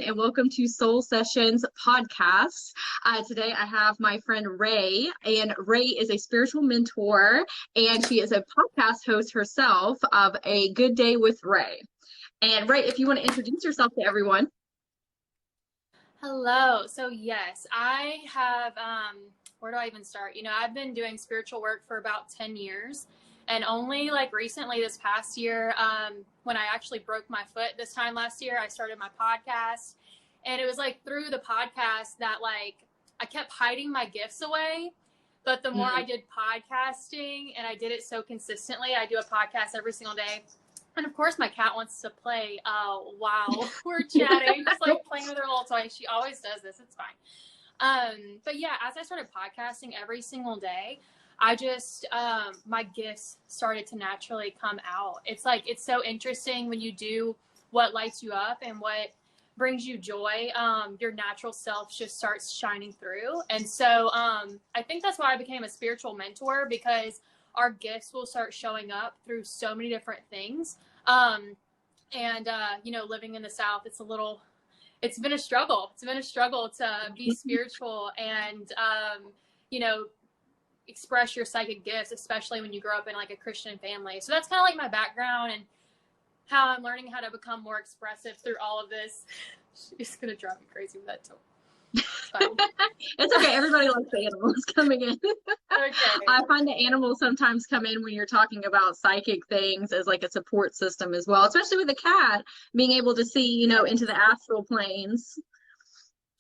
everyone, and welcome to Soul Sessions podcast. Today I have my friend Ray, and Ray is a spiritual mentor, and she is a podcast host herself of A Good Day with Ray. And Ray, if you want to introduce yourself to everyone. Hello. So yes, I have, where do I even start? I've been doing spiritual work for about 10 years. And only like recently this past year, when I actually broke my foot this time last year, I started my podcast. And it was like through the podcast that like I kept hiding my gifts away. But the more I did podcasting and I did it so consistently, I do a podcast every single day. And of course my cat wants to play while we're chatting, just like playing with her little toy. She always does this. It's fine. But yeah, as I started podcasting every single day, I just, my gifts started to naturally come out. It's like, it's so interesting when you do what lights you up and what brings you joy. Your natural self just starts shining through. And so, I think that's why I became a spiritual mentor, because our gifts will start showing up through so many different things. Living in the South, it's been a struggle. It's been a struggle to be spiritual and, express your psychic gifts, especially when you grow up in like a Christian family. So that's kind of like my background and how I'm learning how to become more expressive through all of this. She's gonna drive me crazy with that too. It's okay. Everybody likes the animals coming in. Okay. I find the animals sometimes come in when you're talking about psychic things as like a support system as well, especially with a cat being able to see, into the astral planes.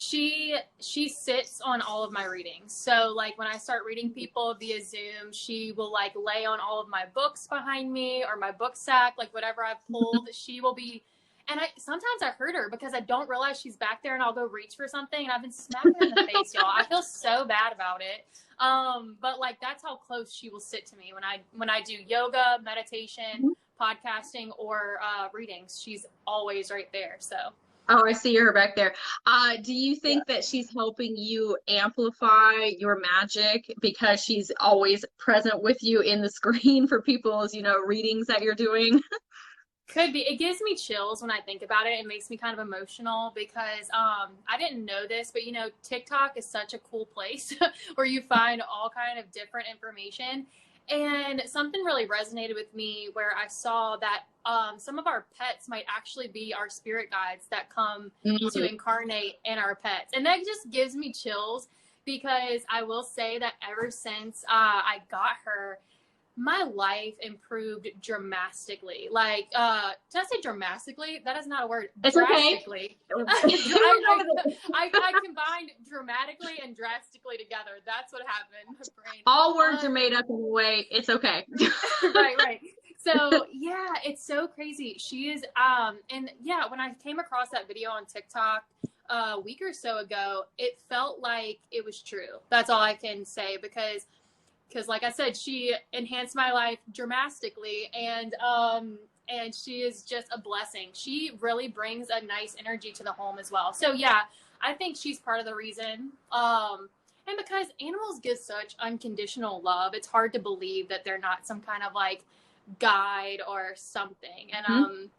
She sits on all of my readings. So like when I start reading people via Zoom, she will like lay on all of my books behind me or my book sack, like whatever I've pulled, she will be. And sometimes I hurt her because I don't realize she's back there and I'll go reach for something and I've been smacking her in the face, y'all. I feel so bad about it. But like that's how close she will sit to me when I do yoga, meditation, podcasting, or readings. She's always right there. So. Oh, I see her back there. Do you think that she's helping you amplify your magic because she's always present with you in the screen for people's, readings that you're doing? Could be. It gives me chills when I think about it. It makes me kind of emotional because I didn't know this, but TikTok is such a cool place where you find all kind of different information. And something really resonated with me where I saw that some of our pets might actually be our spirit guides that come to incarnate in our pets. And that just gives me chills because I will say that ever since I got her, my life improved dramatically. Like, did I say dramatically? That is not a word. It's drastically. Okay. I combined dramatically and drastically together. That's what happened. All words are made up in a way. It's okay. Right. So yeah, it's so crazy. She is, and yeah, when I came across that video on TikTok a week or so ago, it felt like it was true. That's all I can say because like I said, she enhanced my life dramatically and she is just a blessing. She really brings a nice energy to the home as well. So yeah, I think she's part of the reason. And because animals give such unconditional love, it's hard to believe that they're not some kind of like guide or something. And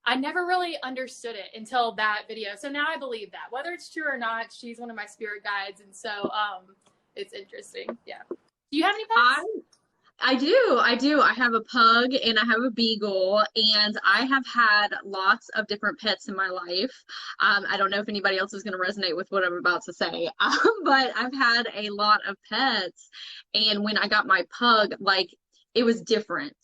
I never really understood it until that video. So now I believe that. Whether it's true or not, she's one of my spirit guides. And so it's interesting. Yeah. Do you have any pets? I do. I have a pug and I have a beagle, and I have had lots of different pets in my life. I don't know if anybody else is going to resonate with what I'm about to say, but I've had a lot of pets. And when I got my pug, like it was different.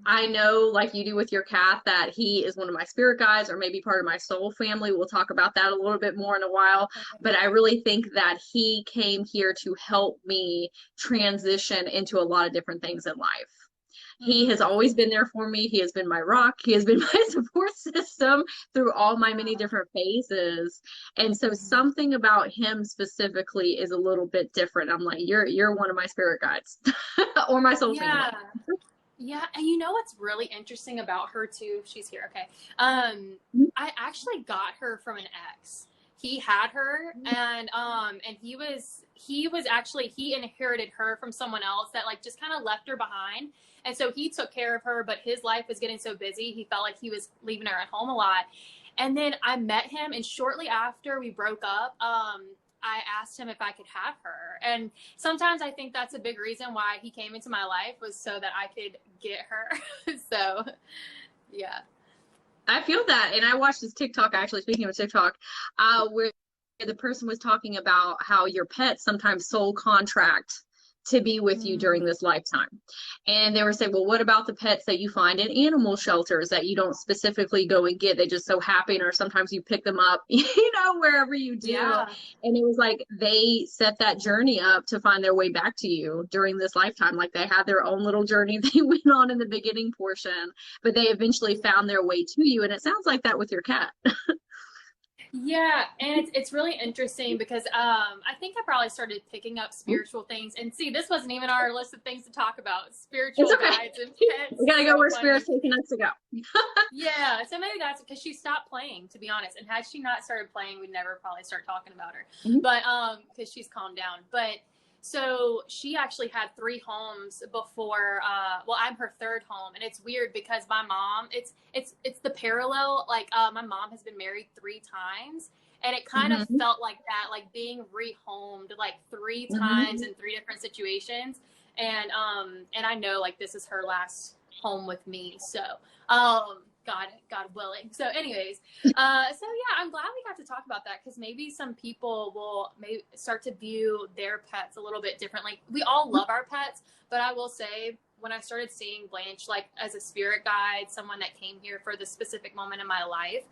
I know, like you do with your cat, that he is one of my spirit guides or maybe part of my soul family. We'll talk about that a little bit more in a while. But I really think that he came here to help me transition into a lot of different things in life. He has always been there for me. He has been my rock. He has been my support system through all my many different phases. And so something about him specifically is a little bit different. I'm like, you're one of my spirit guides or my soul family. Yeah, and you know what's really interesting about her too? She's here, okay. I actually got her from an ex. He had her, and he inherited her from someone else that like just kind of left her behind. And so he took care of her, but his life was getting so busy, he felt like he was leaving her at home a lot. And then I met him, and shortly after we broke up, I asked him if I could have her. And sometimes I think that's a big reason why he came into my life, was so that I could get her. So, yeah. I feel that. And I watched this TikTok, actually, speaking of TikTok, where the person was talking about how your pets sometimes soul contract to be with you during this lifetime. And they were saying, well, what about the pets that you find in animal shelters that you don't specifically go and get? They just so happen, or sometimes you pick them up, wherever you do. Yeah. And it was like they set that journey up to find their way back to you during this lifetime. Like they had their own little journey they went on in the beginning portion, but they eventually found their way to you. And it sounds like that with your cat. Yeah, and it's really interesting because I think I probably started picking up spiritual things. And see, this wasn't even our list of things to talk about. Spiritual guides and pets. We gotta go where spirit's taking us to go. Yeah, so maybe that's because she stopped playing, to be honest. And had she not started playing, we'd never probably start talking about her. But because she's calmed down. But so she actually had 3 homes before, well, I'm her 3rd home. And it's weird because my mom, it's the parallel, like my mom has been married 3 times. And it kind of felt like that, like being rehomed like 3 times in 3 different situations. And I know like this is her last home with me. So, God willing. So anyways, so yeah, I'm glad we got to talk about that, because maybe some people will maybe start to view their pets a little bit differently. We all love our pets, but I will say, when I started seeing Blanche like as a spirit guide, someone that came here for this specific moment in my life,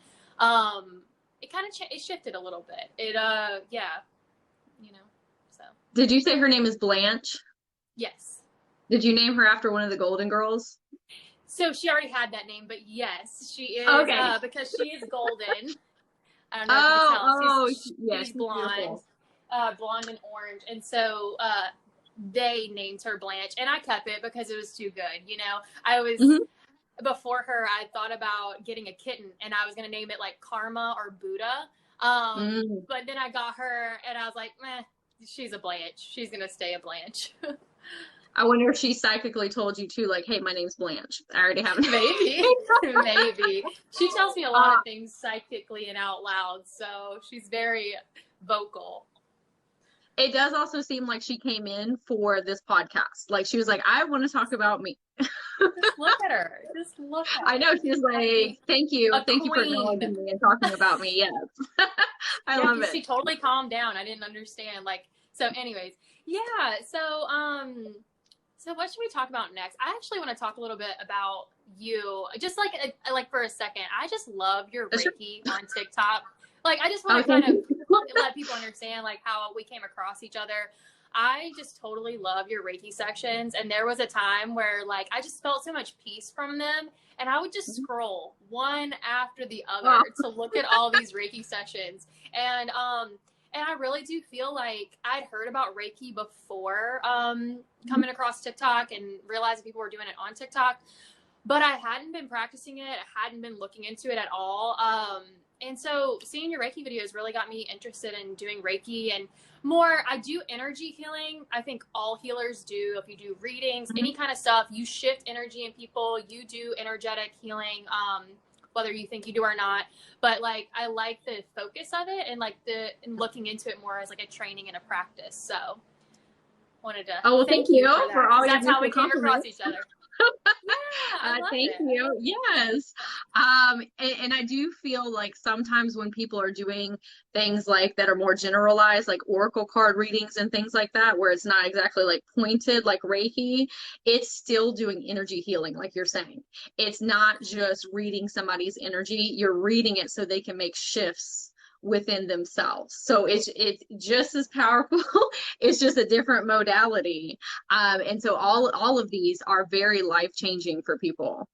it kind of it shifted a little bit. It yeah, so. Did you say her name is Blanche? Yes. Did you name her after one of the Golden Girls? So she already had that name, but yes, she is, okay. Because she is golden. I don't know if you can tell. She's blonde, blonde and orange. And so they named her Blanche, and I kept it because it was too good. I was, before her, I thought about getting a kitten, and I was going to name it like Karma or Buddha. But then I got her, and I was like, meh, she's a Blanche. She's going to stay a Blanche. I wonder if she psychically told you too, like, hey, my name's Blanche. I already have it. Maybe. She tells me a lot of things psychically and out loud, so she's very vocal. It does also seem like she came in for this podcast. Like, she was like, I want to talk about me. Just look at her. Just look at her. I know. She's like, thank you. Thank you for acknowledging me and talking about me. Yes. I love it. She totally calmed down. I didn't understand. So anyways, yeah. So what should we talk about next? I actually want to talk a little bit about you, just like for a second. I just love your Reiki on TikTok. Like, I just want to kind of let people understand like how we came across each other. I just totally love your Reiki sections. And there was a time where like I just felt so much peace from them. And I would just scroll one after the other to look at all these Reiki sessions. And I really do feel like I'd heard about Reiki before coming across TikTok and realizing people were doing it on TikTok, but I hadn't been practicing it. I hadn't been looking into it at all. And so seeing your Reiki videos really got me interested in doing Reiki and more. I do energy healing. I think all healers do. If you do readings, any kind of stuff, you shift energy in people, you do energetic healing, whether you think you do or not. But like, I like the focus of it and like and looking into it more as like a training and a practice. So wanted to thank you for all your That's how we came across each other. Yeah, thank you. Yes. And I do feel like sometimes when people are doing things like that are more generalized, like oracle card readings and things like that, where it's not exactly like pointed like Reiki, it's still doing energy healing, like you're saying. It's not just reading somebody's energy, you're reading it so they can make shifts within themselves. So it's just as powerful. It's just a different modality. And so all of these are very life-changing for people.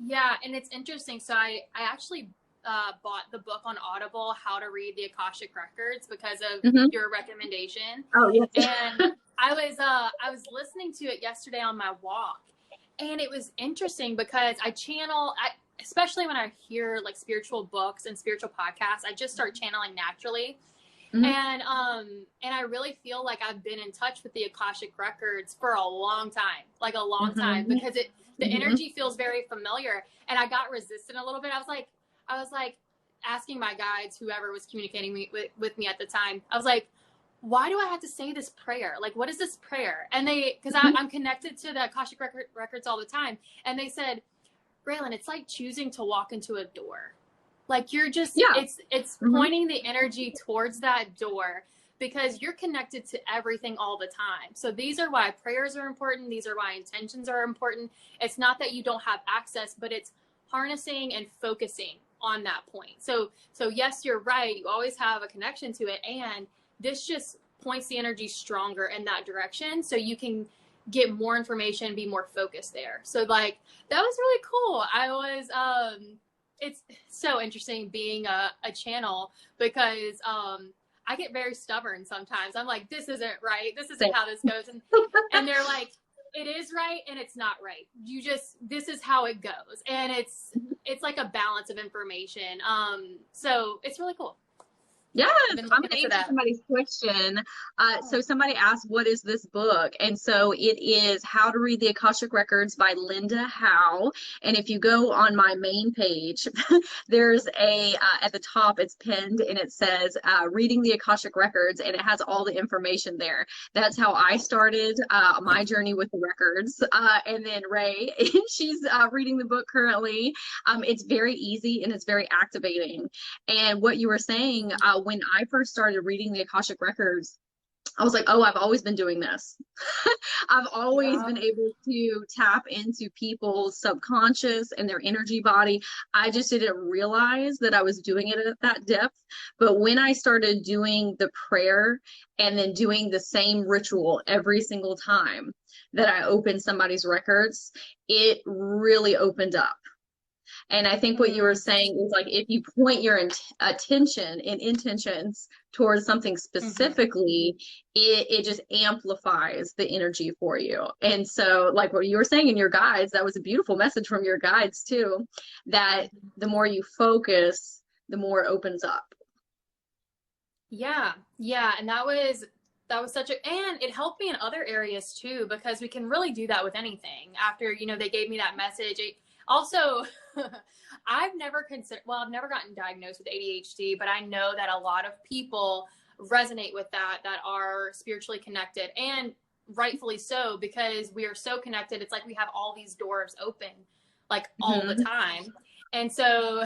Yeah, and it's interesting. So I actually bought the book on Audible, How to Read the Akashic Records, because of your recommendation. Oh, yes. And I was listening to it yesterday on my walk, and it was interesting because especially when I hear like spiritual books and spiritual podcasts, I just start channeling naturally. And I really feel like I've been in touch with the Akashic Records for a long time, because the energy feels very familiar. And I got resistant a little bit. I was like, asking my guides, whoever was communicating with me at the time, I was like, why do I have to say this prayer? Like, what is this prayer? And because I'm connected to the Akashic records all the time. And they said, Braylon, it's like choosing to walk into a door. Like you're just, it's pointing the energy towards that door because you're connected to everything all the time. So these are why prayers are important. These are why intentions are important. It's not that you don't have access, but it's harnessing and focusing on that point. So yes, you're right. You always have a connection to it. And this just points the energy stronger in that direction. So you can get more information, be more focused there. So like, that was really cool. It's so interesting being a channel because, I get very stubborn sometimes. I'm like, this isn't right. This isn't how this goes. And they're like, it is right and it's not right. This is how it goes. And it's like a balance of information. So it's really cool. Yes, I'm going to answer somebody's question. So somebody asked, what is this book? And so it is How to Read the Akashic Records by Linda Howe. And if you go on my main page, there's at the top, it's pinned and it says Reading the Akashic Records, and it has all the information there. That's how I started my journey with the records. And then Ray, she's reading the book currently. It's very easy and it's very activating. And what you were saying, when I first started reading the Akashic Records, I was like, oh, I've always been doing this. I've always been able to tap into people's subconscious and their energy body. I just didn't realize that I was doing it at that depth. But when I started doing the prayer and then doing the same ritual every single time that I opened somebody's records, it really opened up. And I think what you were saying is like, if you point your attention and intentions towards something specifically, it just amplifies the energy for you. And so like what you were saying in your guides, that was a beautiful message from your guides too, that the more you focus, the more it opens up. Yeah. Yeah. And that was and it helped me in other areas too, because we can really do that with anything. After, they gave me that message. Also, I've never gotten diagnosed with ADHD, but I know that a lot of people resonate with that are spiritually connected, and rightfully so, because we are so connected. It's like we have all these doors open like all the time. And so,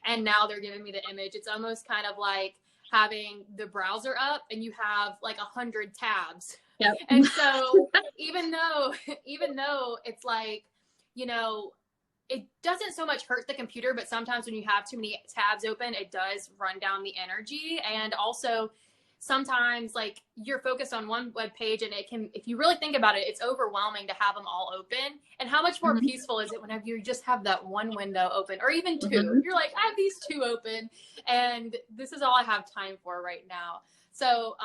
and now they're giving me the image. It's almost kind of like having the browser up and you have like 100 tabs. Yep. And so even though it's like, it doesn't so much hurt the computer, but sometimes when you have too many tabs open, it does run down the energy. And also sometimes like you're focused on one web page and it can, if you really think about it, it's overwhelming to have them all open. And how much more peaceful is it whenever you just have that one window open, or even two? You're like, I have these two open and this is all I have time for right now. So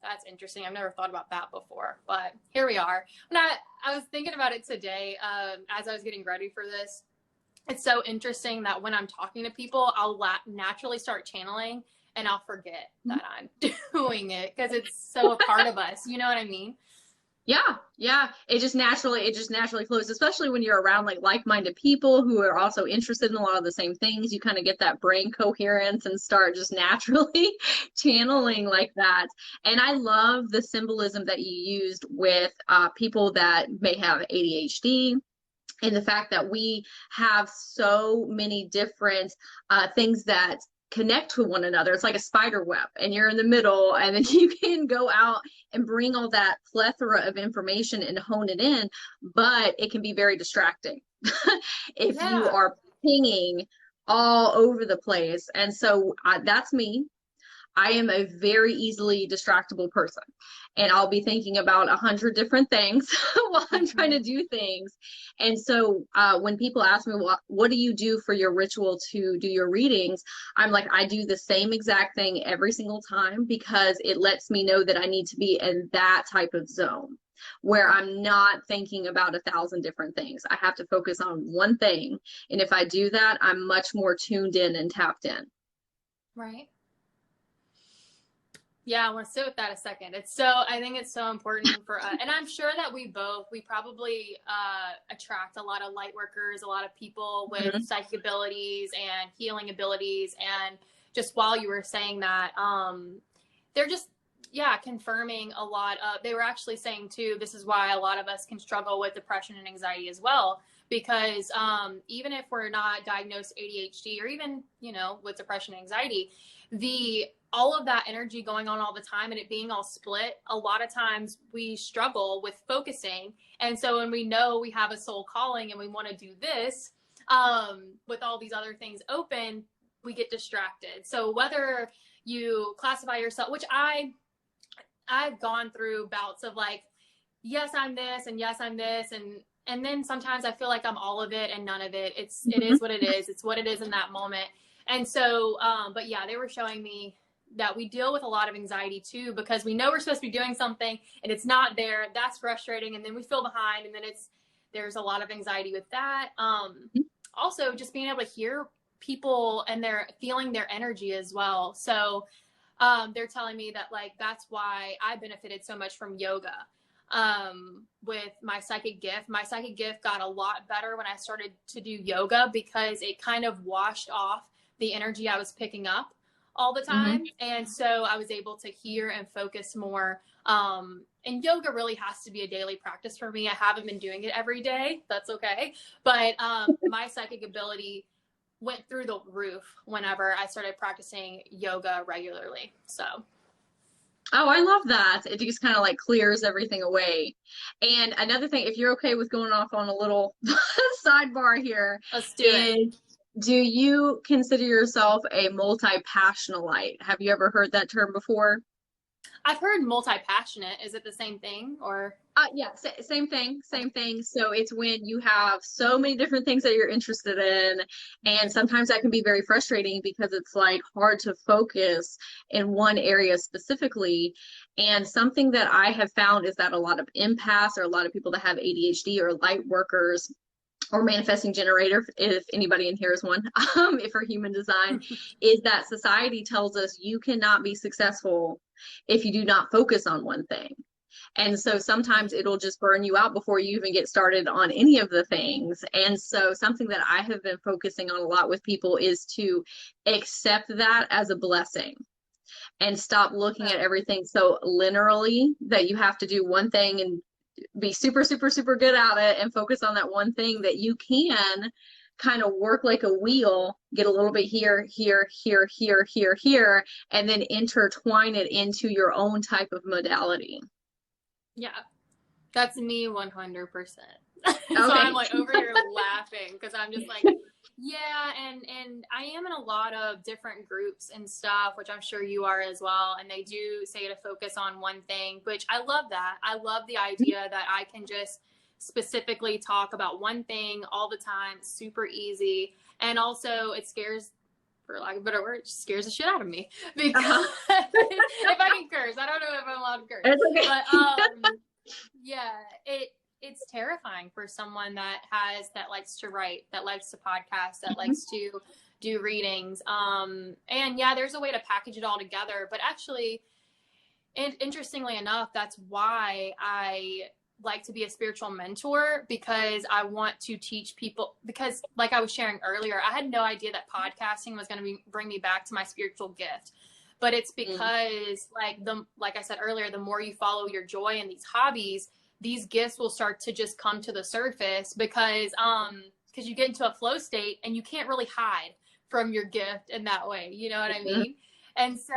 that's interesting. I've never thought about that before, but here we are. When I was thinking about it today, as I was getting ready for this, it's so interesting that when I'm talking to people, I'll naturally start channeling and I'll forget that I'm doing it because it's so a part of us. You know what I mean? Yeah. It just naturally flows, especially when you're around like-minded people who are also interested in a lot of the same things. You kind of get that brain coherence and start just naturally channeling like that. And I love the symbolism that you used with people that may have ADHD. And the fact that we have so many different things that connect to one another. It's like a spider web and you're in the middle, and then you can go out and bring all that plethora of information and hone it in, but it can be very distracting if you are pinging all over the place. And so that's me. I am a very easily distractible person, and I'll be thinking about 100 different things while I'm trying to do things. And so when people ask me, what do you do for your ritual to do your readings? I'm like, I do the same exact thing every single time because it lets me know that I need to be in that type of zone where I'm not thinking about 1,000 different things. I have to focus on one thing. And if I do that, I'm much more tuned in and tapped in. Right. Yeah, I want to sit with that a second. I think it's so important for us. And I'm sure that we probably attract a lot of light workers, a lot of people with Mm-hmm. psychic abilities and healing abilities. And just while you were saying that, they're just, yeah, confirming a lot of, they were actually saying too, this is why a lot of us can struggle with depression and anxiety as well. Because even if we're not diagnosed ADHD or even, you know, with depression and anxiety, all of that energy going on all the time and it being all split, a lot of times we struggle with focusing. And so when we know we have a soul calling and we want to do this, with all these other things open, we get distracted. So whether you classify yourself, which I've gone through bouts of like, yes, I'm this, and yes, I'm this, and then sometimes I feel like I'm all of it and none of it. It is what it is. It's what it is in that moment. And so, but yeah, they were showing me that we deal with a lot of anxiety too, because we know we're supposed to be doing something and it's not there. That's frustrating. And then we feel behind, and then there's a lot of anxiety with that. Also just being able to hear people and they're feeling their energy as well. So, they're telling me that like, that's why I benefited so much from yoga. With my psychic gift got a lot better when I started to do yoga, because it kind of washed off the energy I was picking up all the time. Mm-hmm. And so I was able to hear and focus more. And yoga really has to be a daily practice for me. I haven't been doing it every day. That's okay. But, my psychic ability went through the roof whenever I started practicing yoga regularly. So. Oh, I love that. It just kind of like clears everything away. And another thing, if you're okay with going off on a little sidebar here, let's do it. Do you consider yourself a multi-passionate? Have you ever heard that term before? I've heard multi-passionate. Is it the same thing or? Yeah, same thing. So it's when you have so many different things that you're interested in, and sometimes that can be very frustrating because it's like hard to focus in one area specifically. And something that I have found is that a lot of empaths or a lot of people that have ADHD or light workers or manifesting generator, if anybody in here is one, if for human design, is that society tells us you cannot be successful if you do not focus on one thing. And so sometimes it'll just burn you out before you even get started on any of the things. And so something that I have been focusing on a lot with people is to accept that as a blessing and stop looking at everything so linearly that you have to do one thing and be super, super, super good at it and focus on that one thing, that you can kind of work like a wheel, get a little bit here, here, here, here, here, here, and then intertwine it into your own type of modality. Yeah, that's me 100%. So I'm like over here laughing because I'm just like, yeah, and I am in a lot of different groups and stuff, which I'm sure you are as well. And they do say to focus on one thing, which I love that. I love the idea that I can just specifically talk about one thing all the time, super easy. And also it scares, for lack of a better word, it scares the shit out of me because if I can curse, I don't know if I'm allowed to curse. It's okay. But yeah, it's terrifying for someone that likes to write, that likes to podcast, that likes to do readings. And yeah, there's a way to package it all together. But actually, and interestingly enough, that's why I like to be a spiritual mentor, because I want to teach people, because like I was sharing earlier, I had no idea that podcasting was going to bring me back to my spiritual gift. But it's because like I said earlier, the more you follow your joy in these hobbies, these gifts will start to just come to the surface because you get into a flow state and you can't really hide from your gift in that way. You know what I mean? And so,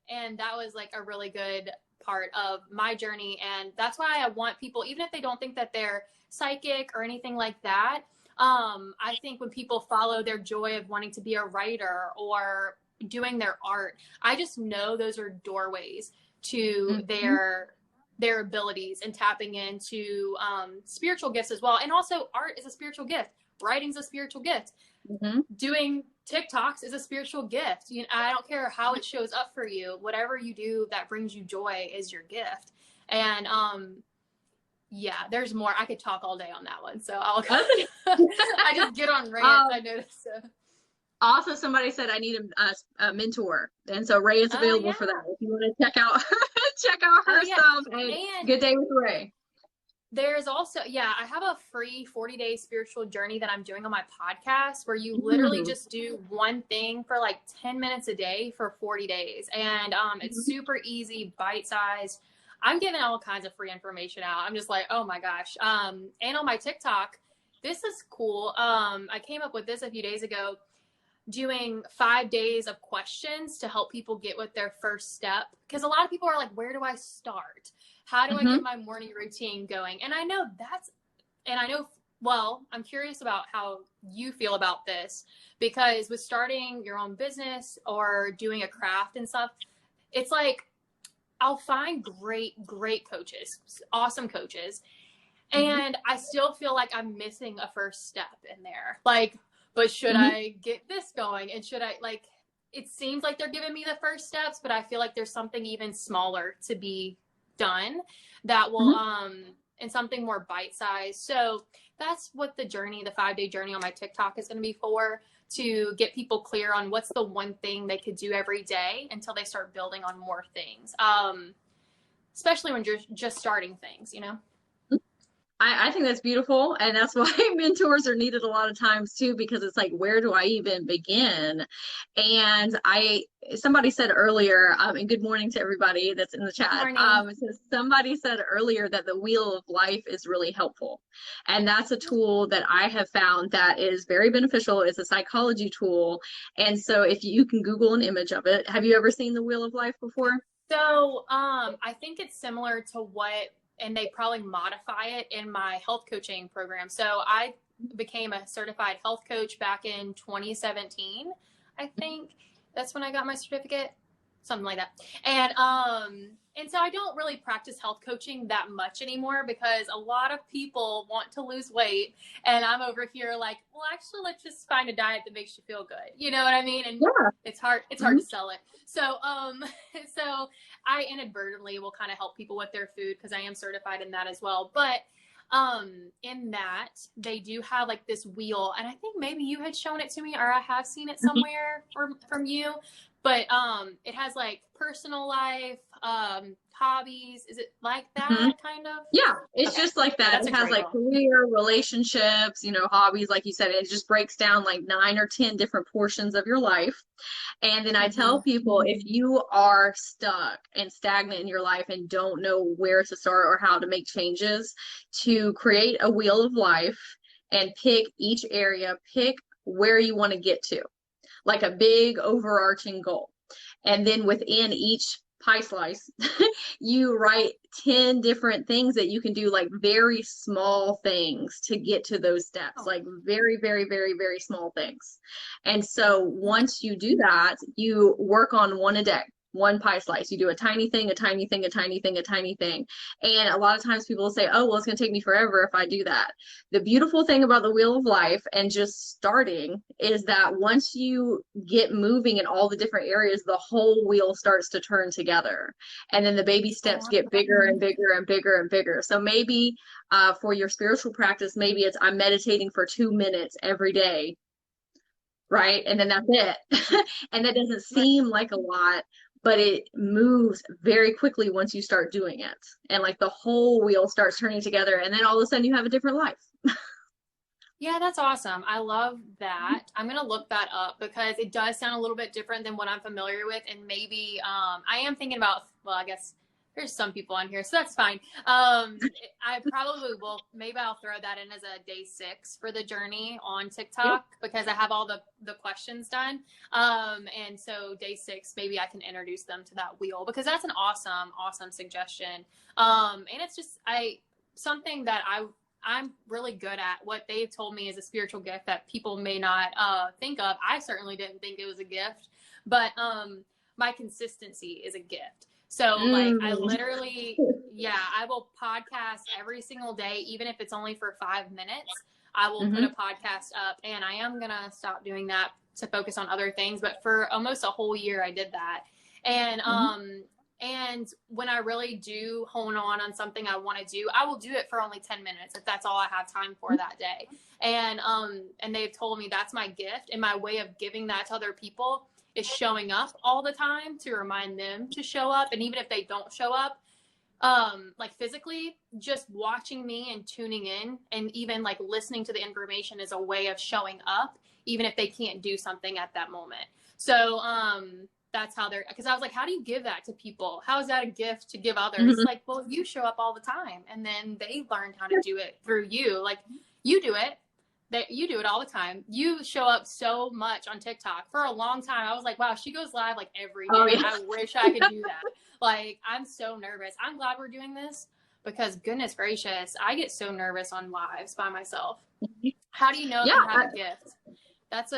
and that was like a really good part of my journey. And that's why I want people, even if they don't think that they're psychic or anything like that, I think when people follow their joy of wanting to be a writer or doing their art, I just know those are doorways to their abilities and tapping into spiritual gifts as well. And also art is a spiritual gift. Writing's a spiritual gift. Doing TikToks is a spiritual gift. You know, I don't care how it shows up for you. Whatever you do that brings you joy is your gift. And yeah, there's more. I could talk all day on that one. So I just get on rants. I noticed. Also, somebody said I need a mentor, and so Ray is Oh available yeah. for that. If you want to check out check out Oh her yeah. stuff. And And Good Day with Ray. there's also, yeah, I have a free 40-day spiritual journey that I'm doing on my podcast where you literally Mm-hmm. just do one thing for like 10 minutes a day for 40 days. And it's super easy, bite-sized. I'm giving all kinds of free information out. I'm just like, oh my gosh. And on my TikTok, this is cool. I came up with this a few days ago, doing 5 days of questions to help people get with their first step. Because a lot of people are like, where do I start? How do I Mm-hmm. get my morning routine going? And I know well, I'm curious about how you feel about this, because with starting your own business or doing a craft and stuff, it's like I'll find great coaches, awesome coaches, and I still feel like I'm missing a first step in there. Like, but should Mm-hmm. I get this going? And should I, like, it seems like they're giving me the first steps, but I feel like there's something even smaller to be done that will, Mm-hmm. and something more bite-sized. So that's what the 5-day journey on my TikTok is going to be for, to get people clear on what's the one thing they could do every day until they start building on more things. Especially when you're just starting things, you know? I think that's beautiful, and that's why mentors are needed a lot of times too, because it's like, where do I even begin? And somebody said earlier, and good morning to everybody that's in the Good chat. morning. So somebody said earlier that the Wheel of Life is really helpful, and that's a tool that I have found that is very beneficial. It's a psychology tool, and so if you can Google an image of it, have you ever seen the Wheel of Life before? So I think it's similar to what, and they probably modify it in my health coaching program. So I became a certified health coach back in 2017. I think that's when I got my certificate, something like that. And so I don't really practice health coaching that much anymore, because a lot of people want to lose weight, and I'm over here like, well, actually, let's just find a diet that makes you feel good. You know what I mean? And Yeah. it's hard to sell it. So so I inadvertently will kind of help people with their food, because I am certified in that as well. But in that, they do have like this wheel, and I think maybe you had shown it to me, or I have seen it somewhere from you. But it has like personal life, hobbies. Is it like that kind of? Yeah, it's Okay. just like that. That's It a has great like one. career, relationships, hobbies, like you said. It just breaks down like 9 or 10 different portions of your life. And then I tell people, if you are stuck and stagnant in your life and don't know where to start or how to make changes, to create a wheel of life and pick each area, pick where you want to get to, like a big overarching goal. And then within each pie slice, you write 10 different things that you can do, like very small things to get to those steps, like very, very, very, very small things. And so once you do that, you work on one a day. One pie slice. You do a tiny thing, a tiny thing, a tiny thing, a tiny thing. And a lot of times people will say, oh, well, it's going to take me forever if I do that. The beautiful thing about the Wheel of Life and just starting is that once you get moving in all the different areas, the whole wheel starts to turn together. And then the baby steps get bigger and bigger and bigger and bigger. So maybe for your spiritual practice, maybe it's I'm meditating for 2 minutes every day, right? And then that's it. And that doesn't seem like a lot, but it moves very quickly once you start doing it. And like the whole wheel starts turning together, and then all of a sudden you have a different life. Yeah, that's awesome. I love that. I'm going to look that up, because it does sound a little bit different than what I'm familiar with. And maybe I am thinking about, well, I guess there's some people on here, so that's fine. I probably will, maybe I'll throw that in as a day 6 for the journey on TikTok, because I have all the questions done. And so day 6, maybe I can introduce them to that wheel, because that's an awesome suggestion. And it's just, something that I'm really good at. What they've told me is a spiritual gift that people may not think of. I certainly didn't think it was a gift, but my consistency is a gift. So like I literally, I will podcast every single day, even if it's only for 5 minutes. I will put a podcast up, and I am going to stop doing that to focus on other things. But for almost a whole year, I did that. And And when I really do hone on something I want to do, I will do it for only 10 minutes if that's all I have time for that day. And they've told me that's my gift, and my way of giving that to other people is showing up all the time to remind them to show up. And even if they don't show up, like physically, just watching me and tuning in and even like listening to the information is a way of showing up, even if they can't do something at that moment. So, that's how because I was like, how do you give that to people? How is that a gift to give others? Like, well, you show up all the time, and then they learned how to do it through you. Like, you do it. You do it all the time. You show up so much on TikTok. For a long time, I was like, wow, she goes live like every day. Oh, yeah. I wish I could do that. Like, I'm so nervous. I'm glad we're doing this because goodness gracious, I get so nervous on lives by myself. How do you know if you have a gift?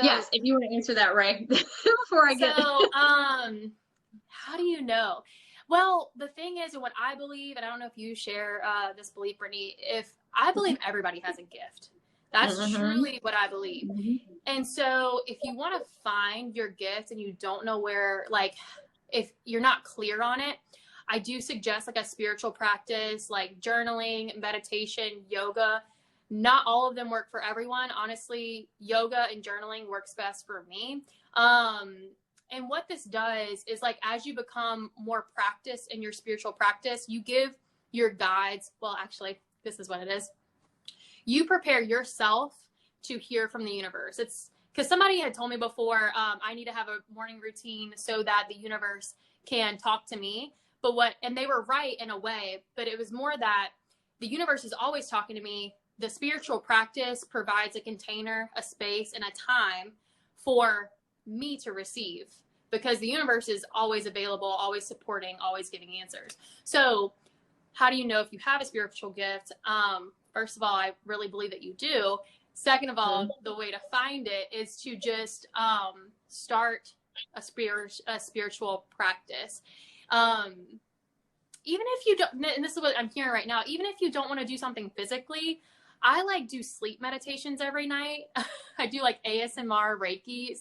Yes, if you want to answer that, Ray, before I get. So, how do you know? Well, the thing is, what I believe, and I don't know if you share this belief, Brittany, I believe everybody has a gift. That's truly what I believe. And so if you want to find your gift and you don't know where, like, if you're not clear on it, I do suggest like a spiritual practice, like journaling, meditation, yoga. Not all of them work for everyone. Honestly, yoga and journaling works best for me. And what this does is, like, as you become more practiced in your spiritual practice, you give your guides, well, actually, this is what it is. You prepare yourself to hear from the universe. It's because somebody had told me before, I need to have a morning routine so that the universe can talk to me. And they were right in a way, but it was more that the universe is always talking to me. The spiritual practice provides a container, a space, and a time for me to receive, because the universe is always available, always supporting, always giving answers. So how do you know if you have a spiritual gift? First of all, I really believe that you do. Second of all, the way to find it is to just start a spiritual practice. Even if you don't, and this is what I'm hearing right now, even if you don't want to do something physically, I like do sleep meditations every night. I do like ASMR Reiki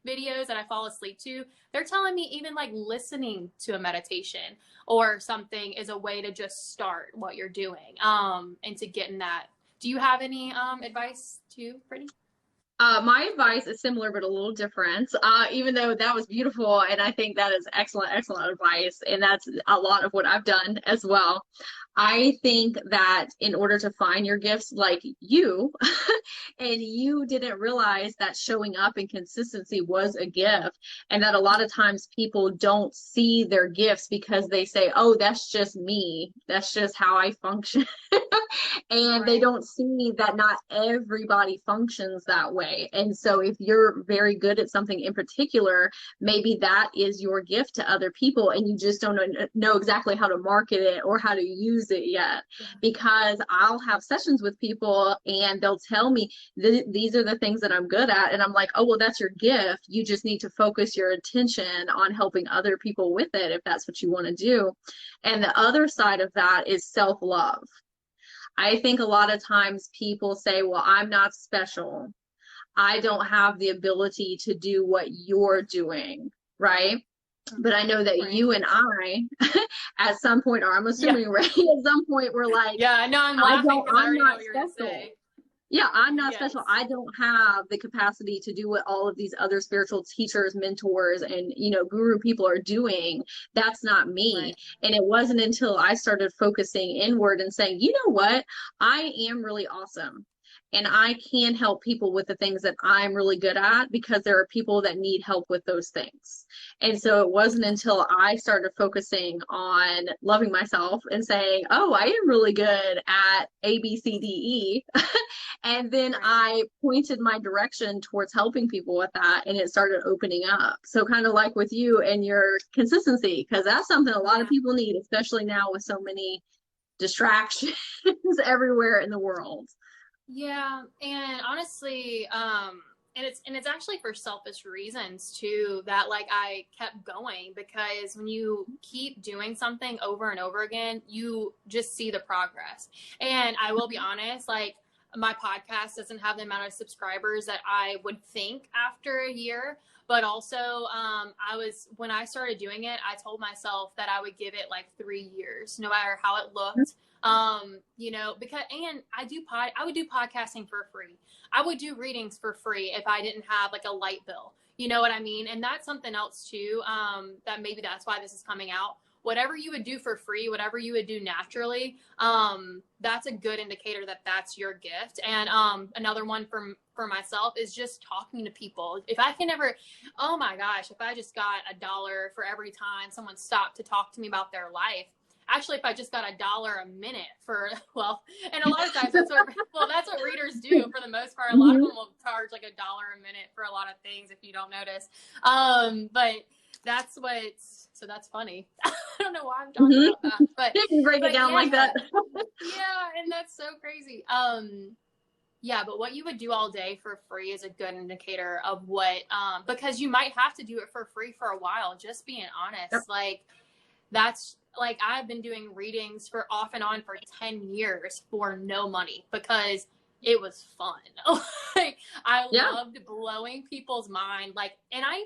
videos that I fall asleep to. They're telling me even like listening to a meditation or something is a way to just start what you're doing and to get in that. Do you have any advice too, Brittany? My advice is similar, but a little different, even though that was beautiful. And I think that is excellent, excellent advice. And that's a lot of what I've done as well. I think that in order to find your gifts, like you, and you didn't realize that showing up and consistency was a gift, and that a lot of times people don't see their gifts because they say, oh, that's just me. That's just how I function. And they don't see that not everybody functions that way. And so if you're very good at something in particular, maybe that is your gift to other people, and you just don't know exactly how to market it or how to use it yet. Because I'll have sessions with people and they'll tell me these are the things that I'm good at, and I'm like, oh, well, that's your gift. You just need to focus your attention on helping other people with it if that's what you want to do. And the other side of that is self-love. I think a lot of times people say, well, I'm not special. I don't have the ability to do what you're doing, right? But I know that you and I, at some point, or I'm assuming, Ray, at some point, we're like, yeah, I know, I'm laughing because I already know what you're special. going to say. Yeah, I'm not special. I don't have the capacity to do what all of these other spiritual teachers, mentors, and, guru people are doing. That's not me. Right. And it wasn't until I started focusing inward and saying, you know what? I am really awesome. And I can help people with the things that I'm really good at, because there are people that need help with those things. And so it wasn't until I started focusing on loving myself and saying, oh, I am really good at A, B, C, D, E. And then I pointed my direction towards helping people with that, and it started opening up. So kind of like with you and your consistency, because that's something a lot of people need, especially now with so many distractions everywhere in the world. Yeah, and honestly, and it's actually for selfish reasons too, that like I kept going, because when you keep doing something over and over again, you just see the progress. And I will be honest, like my podcast doesn't have the amount of subscribers that I would think after a year. But also, when I started doing it, I told myself that I would give it like 3 years, no matter how it looked. You know, because, and I would do podcasting for free. I would do readings for free if I didn't have like a light bill. You know what I mean? And that's something else too, that maybe that's why this is coming out. Whatever you would do for free, whatever you would do naturally, that's a good indicator that that's your gift. And another one for myself is just talking to people. If I can ever, oh my gosh, if I just got $1 for every time someone stopped to talk to me about their life. Actually, if I just got $1 a minute for, well, and a lot of times that's what readers do for the most part. A lot of them will charge like $1 a minute for a lot of things if you don't notice. But that's so that's funny. I don't know why I'm talking about that, but you can break it down like that. Yeah, and that's so crazy. Yeah, but what you would do all day for free is a good indicator of what, because you might have to do it for free for a while, just being honest. Yep. Like, that's, like, I've been doing readings for off and on for 10 years for no money because it was fun. Like, I loved blowing people's mind. Like, and I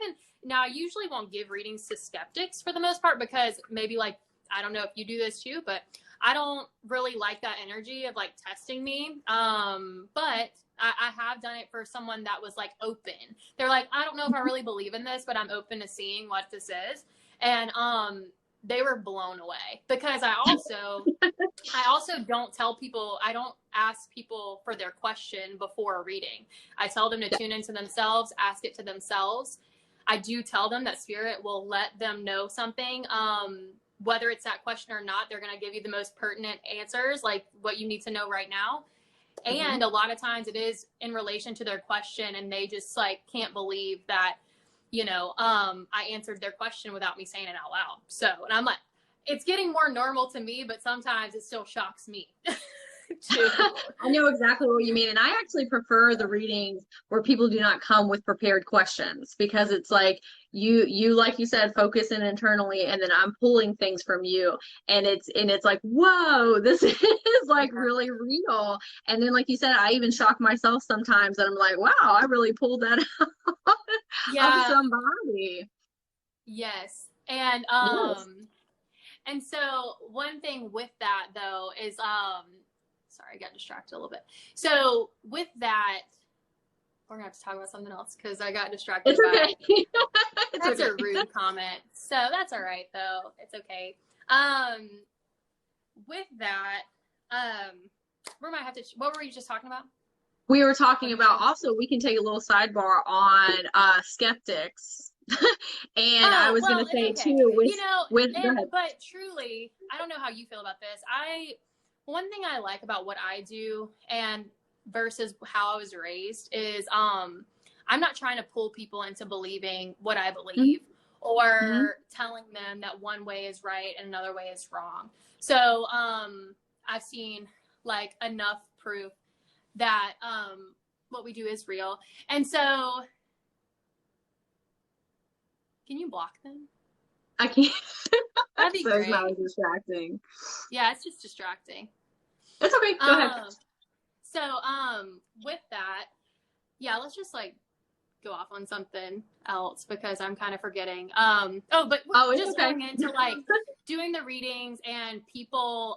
usually won't give readings to skeptics for the most part because maybe, like, I don't know if you do this too, but I don't really like that energy of like testing me. But I have done it for someone that was like open. They're like, I don't know if I really believe in this, but I'm open to seeing what this is. And, they were blown away because I also don't tell people, I don't ask people for their question before a reading. I tell them to tune into themselves, ask it to themselves. I do tell them that spirit will let them know something. Whether it's that question or not, they're going to give you the most pertinent answers, like what you need to know right now. And a lot of times it is in relation to their question and they just like can't believe that, you know, I answered their question without me saying it out loud. So, and I'm like, it's getting more normal to me, but sometimes it still shocks me. I know exactly what you mean. And I actually prefer the readings where people do not come with prepared questions because it's like you like you said, focus in internally and then I'm pulling things from you and it's like, whoa, this is like really real. And then like you said, I even shock myself sometimes and I'm like, wow, I really pulled that out of somebody. Yes. And and so one thing with that though is sorry, I got distracted a little bit. So with that, we're gonna have to talk about something else because I got distracted. It's okay. That's a rude comment. So that's all right though. It's okay. With that, what were you just talking about? We were talking about also we can take a little sidebar on skeptics. And I was gonna say too but truly, I don't know how you feel about this. One thing I like about what I do and versus how I was raised is I'm not trying to pull people into believing what I believe or telling them that one way is right and another way is wrong. So I've seen like enough proof that what we do is real. And so can you block them? I can't. That'd be great. It's not distracting. Yeah, it's just distracting. It's okay. Go ahead. So, with that, yeah, let's just like go off on something else because I'm kind of forgetting. Just going into like doing the readings and people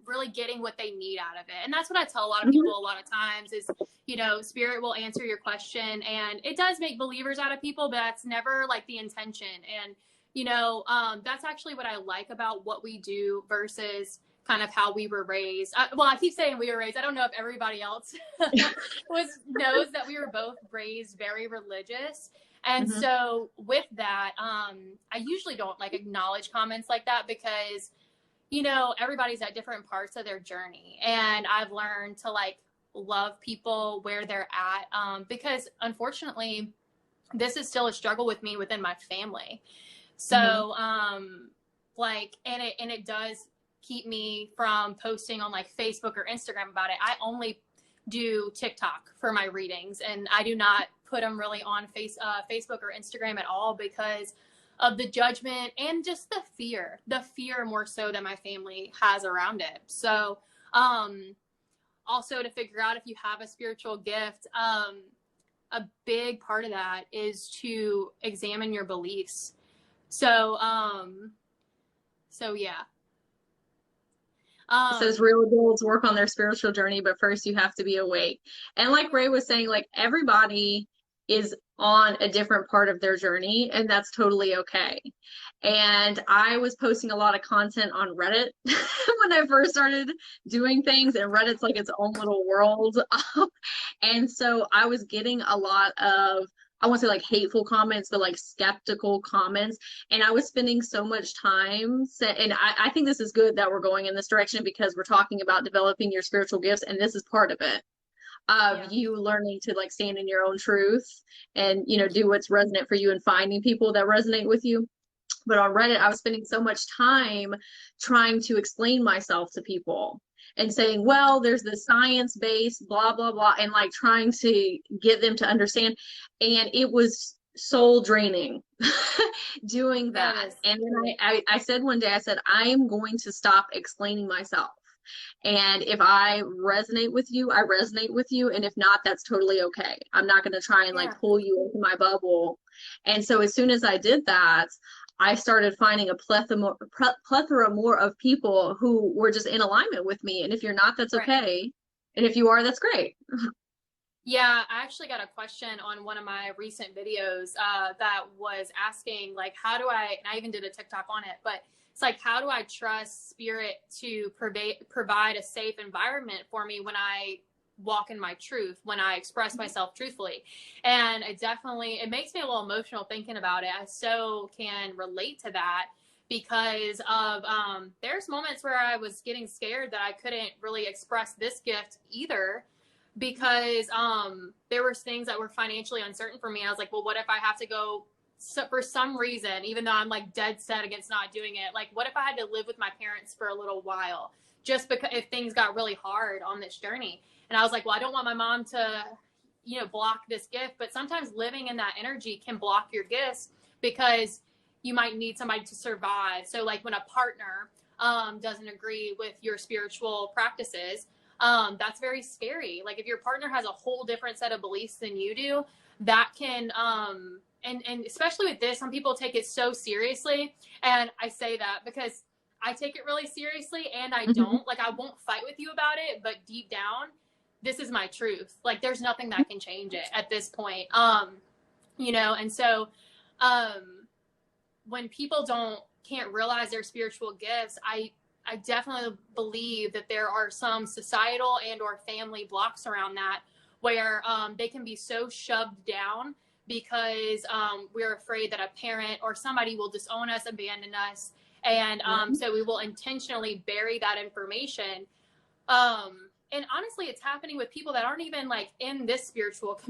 really getting what they need out of it. And that's what I tell a lot of people a lot of times is, you know, spirit will answer your question and it does make believers out of people, but that's never like the intention. And, you know, that's actually what I like about what we do versus kind of how we were raised. I keep saying we were raised. I don't know if everybody else knows that we were both raised very religious. And so with that, I usually don't like acknowledge comments like that because, you know, everybody's at different parts of their journey. And I've learned to like love people where they're at because unfortunately, this is still a struggle with me within my family. So and it does keep me from posting on like Facebook or Instagram about it. I only do TikTok for my readings and I do not put them really on Facebook or Instagram at all because of the judgment and just the fear more so that my family has around it. So, also to figure out if you have a spiritual gift, a big part of that is to examine your beliefs. So, yeah. It says real adults work on their spiritual journey, but first you have to be awake. And like Ray was saying, like everybody is on a different part of their journey, and that's totally okay. And I was posting a lot of content on Reddit when I first started doing things, and Reddit's like its own little world. And so I was getting a lot of, I won't say like hateful comments, but like skeptical comments. And I was spending so much time, and I think this is good that we're going in this direction because we're talking about developing your spiritual gifts, and this is part of it. Of you learning to like stand in your own truth and, you know, do what's resonant for you and finding people that resonate with you. But on Reddit, I was spending so much time trying to explain myself to people and saying, well, there's the science based, blah, blah, blah, and like trying to get them to understand. And it was soul draining doing that. And then I said one day, I said, I'm going to stop explaining myself. And if I resonate with you, I resonate with you. And if not, that's totally okay. I'm not going to try and like pull you into my bubble. And so as soon as I did that, I started finding a plethora more of people who were just in alignment with me. And if you're not, that's okay. And if you are, that's great. Yeah, I actually got a question on one of my recent videos that was asking, like, how do I, and I even did a TikTok on it, but it's like, how do I trust spirit to provide a safe environment for me when I walk in my truth, when I express myself truthfully? And it makes me a little emotional thinking about it. I so can relate to that because of, there's moments where I was getting scared that I couldn't really express this gift either because there were things that were financially uncertain for me. I was like, well, what if I have to go for some reason, even though I'm like dead set against not doing it? Like, what if I had to live with my parents for a little while just because if things got really hard on this journey? And I was like, well, I don't want my mom to, you know, block this gift. But sometimes living in that energy can block your gifts because you might need somebody to survive. So like when a partner doesn't agree with your spiritual practices, that's very scary. Like if your partner has a whole different set of beliefs than you do, that can, and especially with this, some people take it so seriously. And I say that because I take it really seriously and I don't. Like I won't fight with you about it, but deep down, this is my truth. Like there's nothing that can change it at this point. You know, and so when people can't realize their spiritual gifts, I definitely believe that there are some societal and or family blocks around that where they can be so shoved down because we're afraid that a parent or somebody will disown us, abandon us. And so we will intentionally bury that information. And honestly, it's happening with people that aren't even like in this spiritual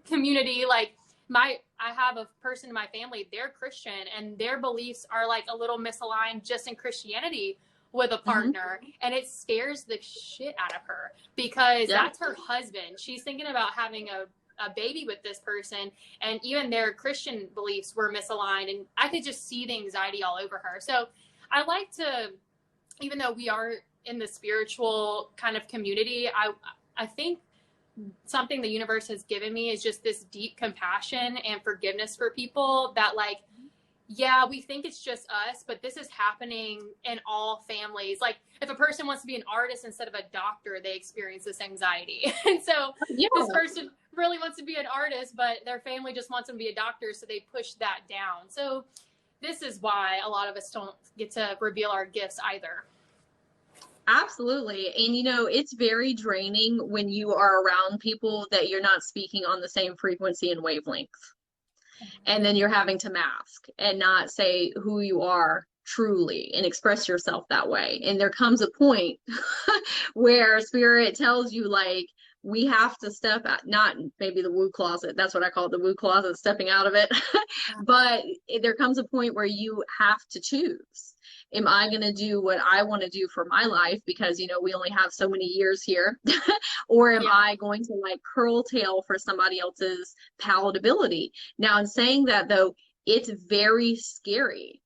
community. Like I have a person in my family, they're Christian and their beliefs are like a little misaligned just in Christianity with a partner. And it scares the shit out of her because that's her husband. She's thinking about having a baby with this person, and even their Christian beliefs were misaligned, and I could just see the anxiety all over her. So I like to, even though we are in the spiritual kind of community, I think something the universe has given me is just this deep compassion and forgiveness for people that like, yeah, we think it's just us, but this is happening in all families. Like if a person wants to be an artist instead of a doctor, they experience this anxiety. And so this person really wants to be an artist, but their family just wants them to be a doctor. So they push that down. So this is why a lot of us don't get to reveal our gifts either. Absolutely. And you know, it's very draining when you are around people that you're not speaking on the same frequency and wavelength. And then you're having to mask and not say who you are truly and express yourself that way. And there comes a point where spirit tells you like, we have to step out, not maybe the woo closet. That's what I call it, the woo closet, stepping out of it. But there comes a point where you have to choose. Am I going to do what I want to do for my life because, you know, we only have so many years here? Or am I going to like curl tail for somebody else's palatability? Now, in saying that, though, it's very scary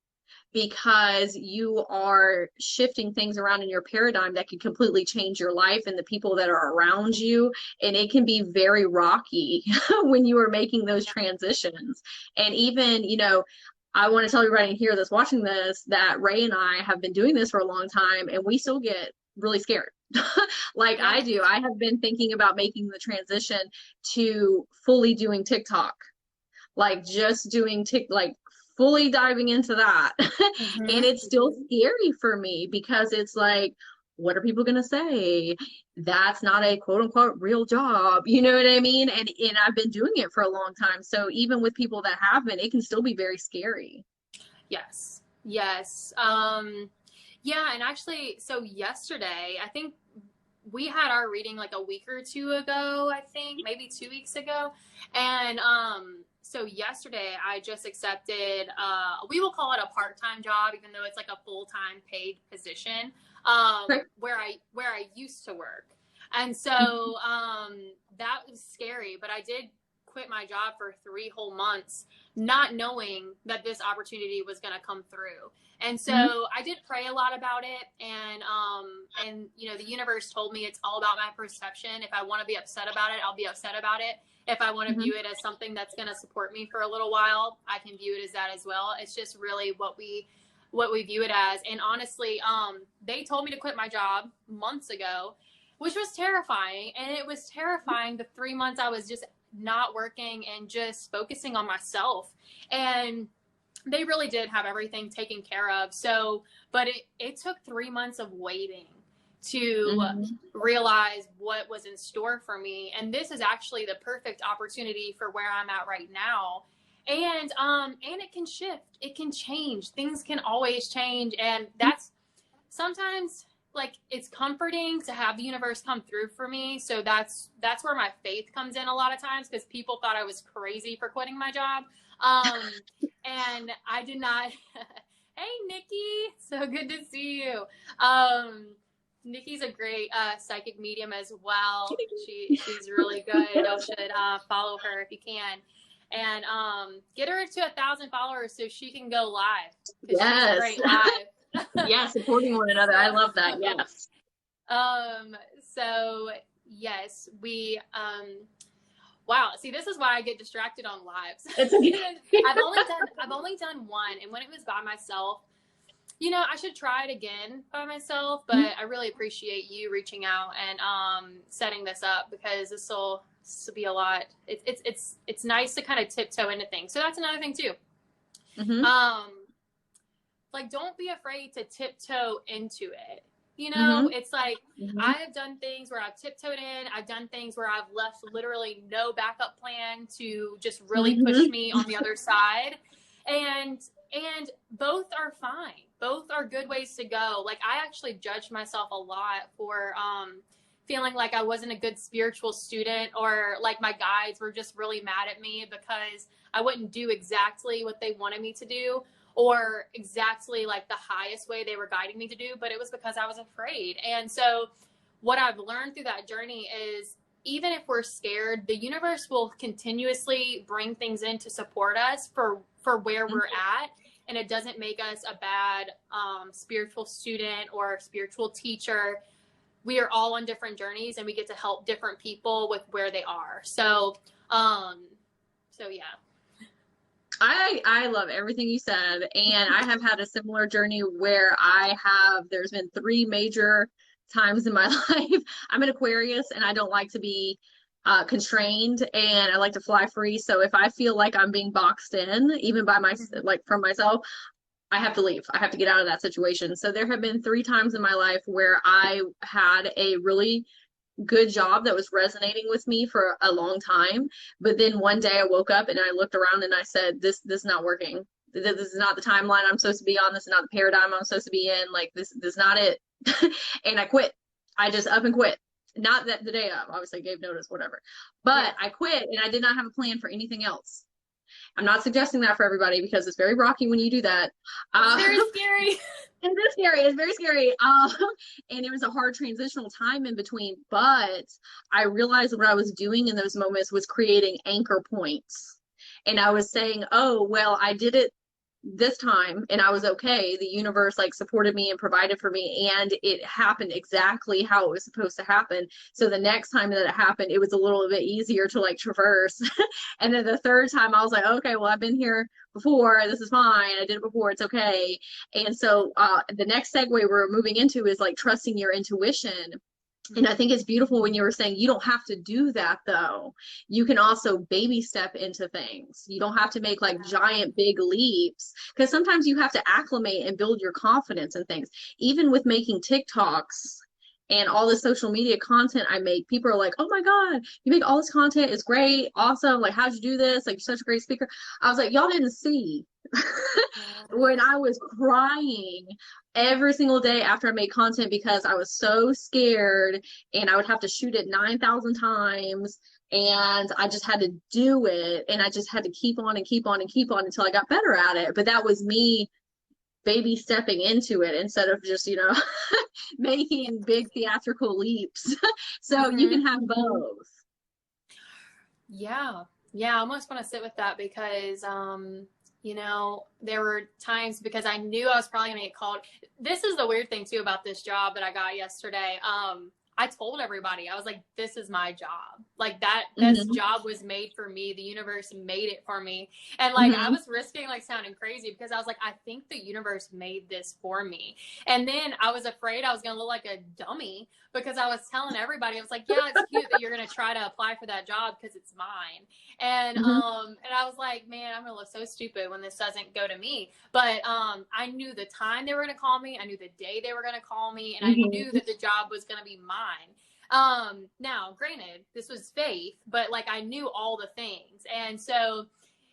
because you are shifting things around in your paradigm that could completely change your life and the people that are around you. And it can be very rocky when you are making those transitions. And even, you know, I want to tell everybody here that's watching this that Ray and I have been doing this for a long time, and we still get really scared. Like Yeah. I do. I have been thinking about making the transition to fully doing TikTok, like just doing like fully diving into that. And it's still scary for me because it's like, what are people going to say? That's not a quote unquote real job. You know what I mean? And I've been doing it for a long time. So even with people that haven't, it can still be very scary. Yes. Yes. Yeah. And actually, so yesterday, I think we had our reading like a week or two ago, I think, maybe 2 weeks ago. And so yesterday I just accepted, we will call it a part-time job, even though it's like a full-time paid position, where I used to work. And so that was scary, but I did quit my job for 3 whole months, not knowing that this opportunity was going to come through. And so I did pray a lot about it. And, you know, the universe told me it's all about my perception. If I want to be upset about it, I'll be upset about it. If I want to view it as something that's going to support me for a little while, I can view it as that as well. It's just really what we view it as. And honestly, they told me to quit my job months ago, which was terrifying. And it was terrifying the 3 months I was just not working and just focusing on myself. And they really did have everything taken care of. So, but it took 3 months of waiting to realize what was in store for me. And this is actually the perfect opportunity for where I'm at right now. And it can shift, it can change, things can always change. And that's sometimes, like, it's comforting to have the universe come through for me. So that's where my faith comes in a lot of times, because people thought I was crazy for quitting my job. And I did not. Hey, Nikki, so good to see you. Nikki's a great psychic medium as well. She's really good. You should follow her if you can. And get her to 1,000 followers so she can go live. Yes. She's great live. Yeah, supporting one another. I love that. Yes. So yes, we wow. See, this is why I get distracted on lives. It's okay. I've only done one, and when it was by myself, you know, I should try it again by myself, but I really appreciate you reaching out and setting this up, because this will be a lot. It's nice to kind of tiptoe into things. So that's another thing too. Like, don't be afraid to tiptoe into it. You know, it's like, I have done things where I've tiptoed in. I've done things where I've left literally no backup plan to just really push me on the other side. And both are fine. Both are good ways to go. Like, I actually judged myself a lot for feeling like I wasn't a good spiritual student, or like my guides were just really mad at me because I wouldn't do exactly what they wanted me to do, or exactly like the highest way they were guiding me to do, but it was because I was afraid. And so what I've learned through that journey is, even if we're scared, the universe will continuously bring things in to support us for where we're at. And it doesn't make us a bad spiritual student or spiritual teacher. We are all on different journeys, and we get to help different people with where they are. So yeah. I love everything you said, and I have had a similar journey where there's been 3 major times in my life. I'm an Aquarius, and I don't like to be constrained, and I like to fly free. So if I feel like I'm being boxed in, even by from myself, I have to leave. I have to get out of that situation. So there have been 3 times in my life where I had a really good job that was resonating with me for a long time, but then one day I woke up and I looked around and I said, this is not working. This is not the timeline I'm supposed to be on. This is not the paradigm I'm supposed to be in. Like, this is not it. And I quit. I just up and quit. Not that the day of, obviously I gave notice, whatever, but I quit, and I did not have a plan for anything else. I'm not suggesting that for everybody, because it's very rocky when you do that. It's very scary. It's very scary. And it was a hard transitional time in between, but I realized what I was doing in those moments was creating anchor points. And I was saying, oh, well, I did it this time and I was okay. The universe like supported me and provided for me, and it happened exactly how it was supposed to happen. So the next time that it happened, it was a little bit easier to like traverse. And then the third time I was like, okay, well, I've been here before. This is fine. I did it before. It's okay. And so the next segue we're moving into is like trusting your intuition. And I think it's beautiful when you were saying you don't have to do that though. You can also baby step into things. You don't have to make like giant big leaps, because sometimes you have to acclimate and build your confidence in things. Even with making TikToks and all the social media content I make, people are like, "Oh my God, you make all this content. It's great. Awesome. Like, how'd you do this? Like, you're such a great speaker." I was like, y'all didn't see when I was crying every single day after I made content because I was so scared, and I would have to shoot it 9,000 times, and I just had to do it, and I just had to keep on and keep on and keep on until I got better at it. But that was me baby stepping into it instead of just, making big theatrical leaps. So you can have both. Yeah. Yeah. I almost want to sit with that because, there were times because I knew I was probably going to get called. This is the weird thing too about this job that I got yesterday. I told everybody, I was like, this is my job. Like this job was made for me. The universe made it for me. And like, I was risking like sounding crazy because I was like, I think the universe made this for me. And then I was afraid I was going to look like a dummy because I was telling everybody, I was like, yeah, it's cute that you're going to try to apply for that job because it's mine. And, and I was like, man, I'm going to look so stupid when this doesn't go to me. But, I knew the time they were going to call me. I knew the day they were going to call me, and I knew that the job was going to be mine. Now granted, this was faith, but like I knew all the things. And so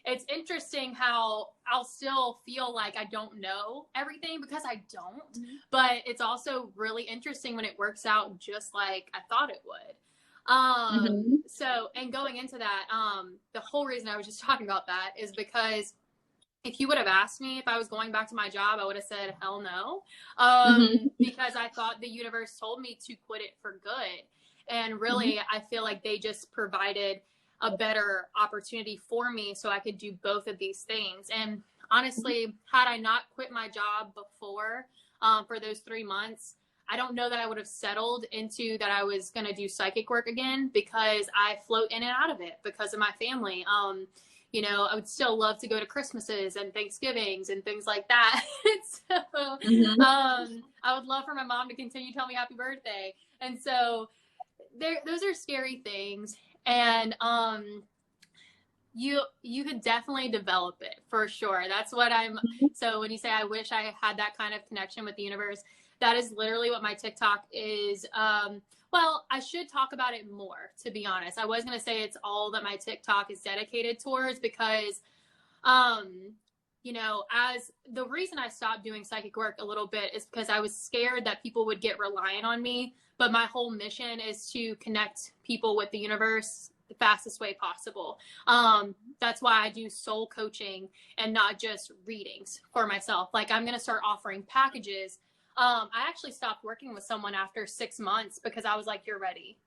it's interesting how I'll still feel like I don't know everything because I don't, but it's also really interesting when it works out just like I thought it would. So, and going into that, the whole reason I was just talking about that is because if you would have asked me if I was going back to my job, I would have said, hell no. Because I thought the universe told me to quit it for good. And really, I feel like they just provided a better opportunity for me so I could do both of these things. And honestly, had I not quit my job before, for those 3 months, I don't know that I would have settled into that I was going to do psychic work again, because I float in and out of it because of my family. I would still love to go to Christmases and Thanksgivings and things like that. So, I would love for my mom to continue telling me happy birthday. And so those are scary things. And, you could definitely develop it for sure. That's what so when you say, I wish I had that kind of connection with the universe, that is literally what my TikTok is. Well, I should talk about it more, to be honest. I was going to say it's all that my TikTok is dedicated towards because, as the reason I stopped doing psychic work a little bit is because I was scared that people would get reliant on me. But my whole mission is to connect people with the universe the fastest way possible. That's why I do soul coaching and not just readings for myself. Like, I'm going to start offering packages. I actually stopped working with someone after 6 months because I was like, you're ready.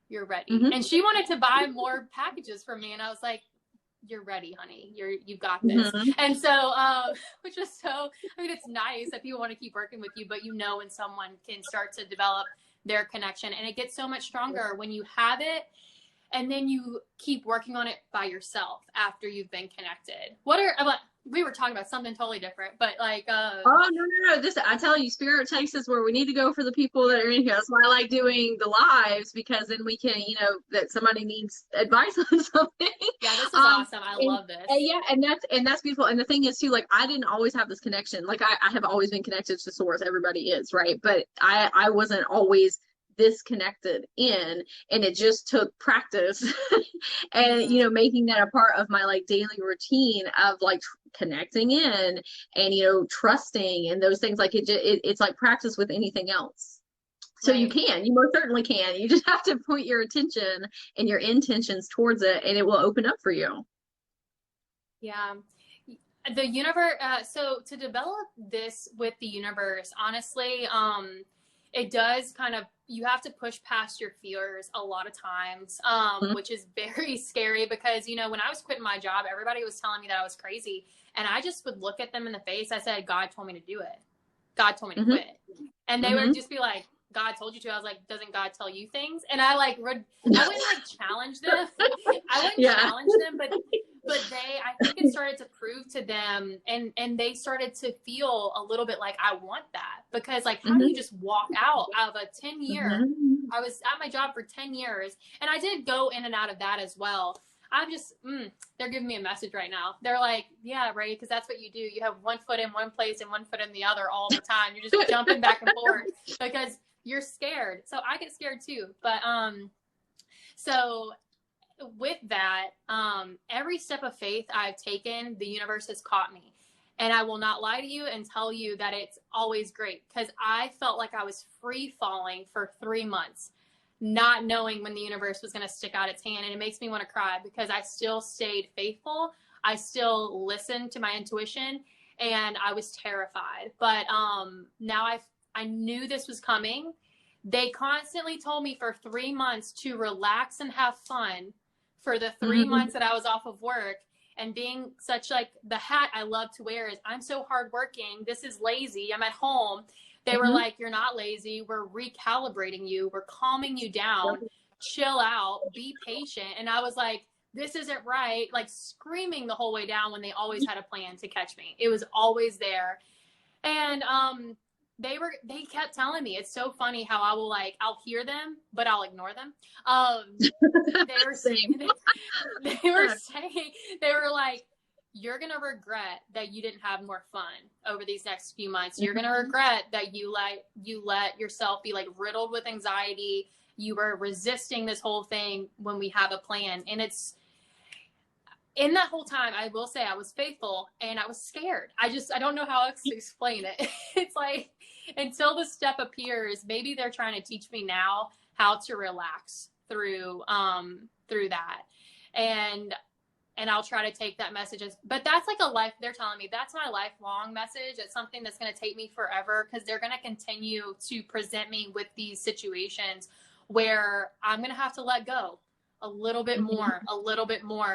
You're ready. And she wanted to buy more packages from me. And I was like, you're ready, honey. You got this. And so, which is it's nice that people want to keep working with you, but when someone can start to develop their connection, and it gets so much stronger when you have it and then you keep working on it by yourself after you've been connected. We were talking about something totally different, but like, oh, no. I tell you, Spirit takes us where we need to go for the people that are in here. That's why I like doing the lives, because then we can, that somebody needs advice on something. Yeah, this is awesome. I love this. And that's beautiful. And the thing is too, like, I didn't always have this connection. Like, I have always been connected to source. Everybody is, right? But I wasn't always disconnected in, and it just took practice and making that a part of my like daily routine of like connecting in and trusting and those things. Like it's like practice with anything else. So you most certainly can. You just have to point your attention and your intentions towards it, and it will open up for you. Yeah. The universe, so to develop this with the universe, honestly, it does you have to push past your fears a lot of times, which is very scary because, when I was quitting my job, everybody was telling me that I was crazy. And I just would look at them in the face. I said, God told me to do it. God told me to Mm-hmm. quit. And they would just be like, God told you to. I was like, doesn't God tell you things? And I like, I wouldn't like challenge them. I wouldn't challenge them, but I think it started to prove to them, and they started to feel a little bit like, I want that, because like, how do you just walk out of a 10-year, I was at my job for 10 years, and I did go in and out of that as well. I'm just, they're giving me a message right now. They're like, yeah, Ray, because that's what you do. You have one foot in one place and one foot in the other all the time. You're just jumping back and forth because you're scared. So I get scared too. But so with that, every step of faith I've taken, the universe has caught me. And I will not lie to you and tell you that it's always great, because I felt like I was free falling for 3 months, not knowing when the universe was going to stick out its hand. And it makes me want to cry, because I still stayed faithful. I still listened to my intuition, and I was terrified. But now I knew this was coming. They constantly told me for 3 months to relax and have fun for the 3 months that I was off of work. And being such like the hat I love to wear is, I'm so hardworking. This is lazy. I'm at home. They were like, you're not lazy. We're recalibrating you. We're calming you down. Chill out. Be patient. And I was like, this isn't right. Like screaming the whole way down, when they always had a plan to catch me. It was always there. And they kept telling me, it's so funny how I'll hear them, but I'll ignore them. They were saying, they were like, you're going to regret that you didn't have more fun over these next few months. You're going to regret that you let yourself be like riddled with anxiety. You were resisting this whole thing when we have a plan. And it's, in that whole time, I will say I was faithful and I was scared. I don't know how else to explain it. It's like, until the step appears, maybe they're trying to teach me now how to relax through that. And I'll try to take that message but that's like they're telling me that's my lifelong message. It's something that's going to take me forever, because they're going to continue to present me with these situations where I'm going to have to let go a little bit more.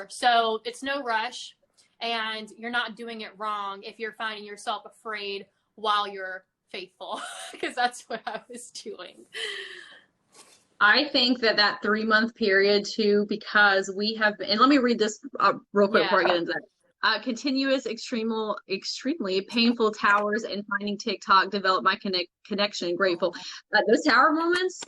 So it's no rush, and you're not doing it wrong if you're finding yourself afraid while you're faithful, because that's what I was doing. I think that 3 month period too, because we have been, and let me read this real quick before I get into that. Continuous, extremely painful towers and finding TikTok developed my connection and grateful. Those tower moments,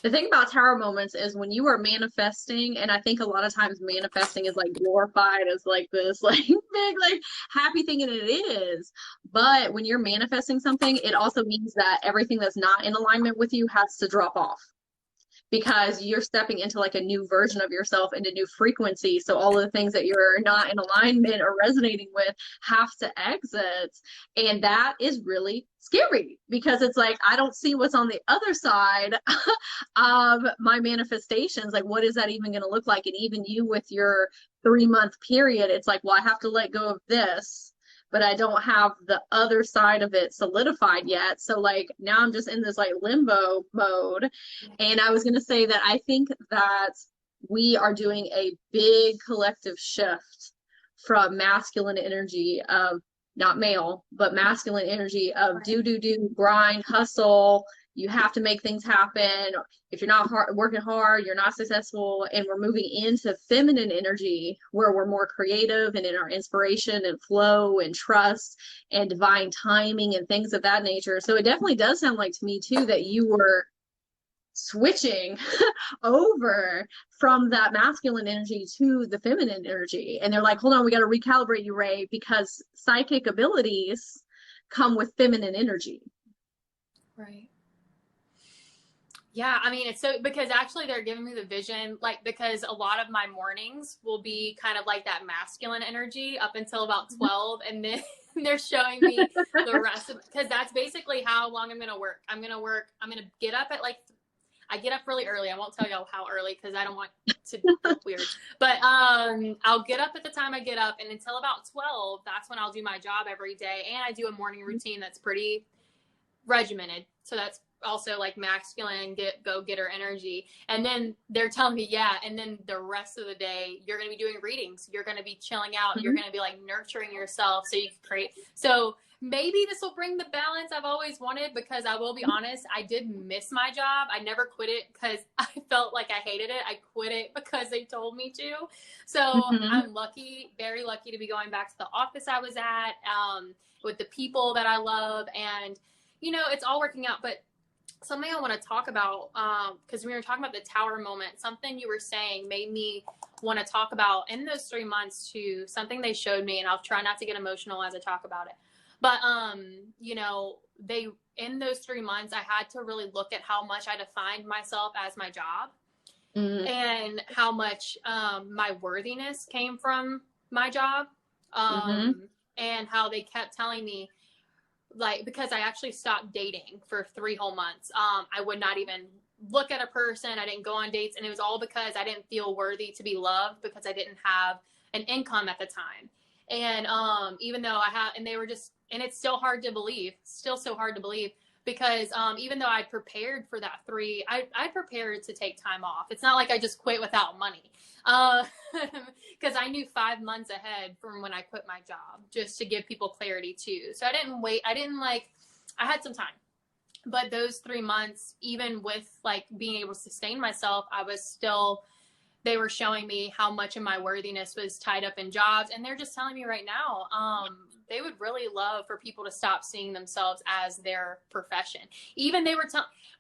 the thing about tower moments is when you are manifesting, and I think a lot of times manifesting is like glorified as like this like big like happy thing, and it is. But when you're manifesting something, it also means that everything that's not in alignment with you has to drop off, because you're stepping into like a new version of yourself and a new frequency. So all of the things that you're not in alignment or resonating with have to exit. And that is really scary, because it's like, I don't see what's on the other side of my manifestations. Like, what is that even going to look like? And even you with your 3 month period, it's like, well, I have to let go of this, but I don't have the other side of it solidified yet. So like now I'm just in this like limbo mode. And I was going to say that I think that we are doing a big collective shift from masculine energy of, not male, but masculine energy of do, grind, hustle. You have to make things happen. If you're not working hard, you're not successful. And we're moving into feminine energy, where we're more creative and in our inspiration and flow and trust and divine timing and things of that nature. So it definitely does sound like to me too that you were switching over from that masculine energy to the feminine energy. And they're like, hold on, we got to recalibrate you, Ray, because psychic abilities come with feminine energy. Right. Yeah, I mean, it's so, because actually they're giving me the vision, like, because a lot of my mornings will be kind of like that masculine energy up until about 12. And then they're showing me the rest of, because that's basically how long I'm going to work. I'm going to get up at like, I get up really early. I won't tell y'all how early, because I don't want to look weird. But I'll get up at the time I get up, and until about 12, that's when I'll do my job every day. And I do a morning routine that's pretty regimented. So that's also like masculine, go-getter energy. And then they're telling me, yeah. And then the rest of the day, you're going to be doing readings. You're going to be chilling out. You're going to be like nurturing yourself so you can create. So maybe this will bring the balance I've always wanted, because I will be honest, I did miss my job. I never quit it because I felt like I hated it. I quit it because they told me to. So I'm lucky, very lucky to be going back to the office I was at, with the people that I love. And, you know, it's all working out. But something I want to talk about, because we were talking about the tower moment, something you were saying made me want to talk about in those 3 months too, something they showed me, and I'll try not to get emotional as I talk about it. But, you know, in those 3 months, I had to really look at how much I defined myself as my job, and how much my worthiness came from my job, and how they kept telling me, like, because I actually stopped dating for 3 whole months. I would not even look at a person. I didn't go on dates. And it was all because I didn't feel worthy to be loved, because I didn't have an income at the time. And even though and they were just, and it's still hard to believe, still so hard to believe, because even though I prepared for that I prepared to take time off. It's not like I just quit without money, because I knew 5 months ahead from when I quit my job, just to give people clarity too. So I didn't wait. I had some time, but those 3 months, even with like being able to sustain myself, they were showing me how much of my worthiness was tied up in jobs. And they're just telling me right now, they would really love for people to stop seeing themselves as their profession. Even they were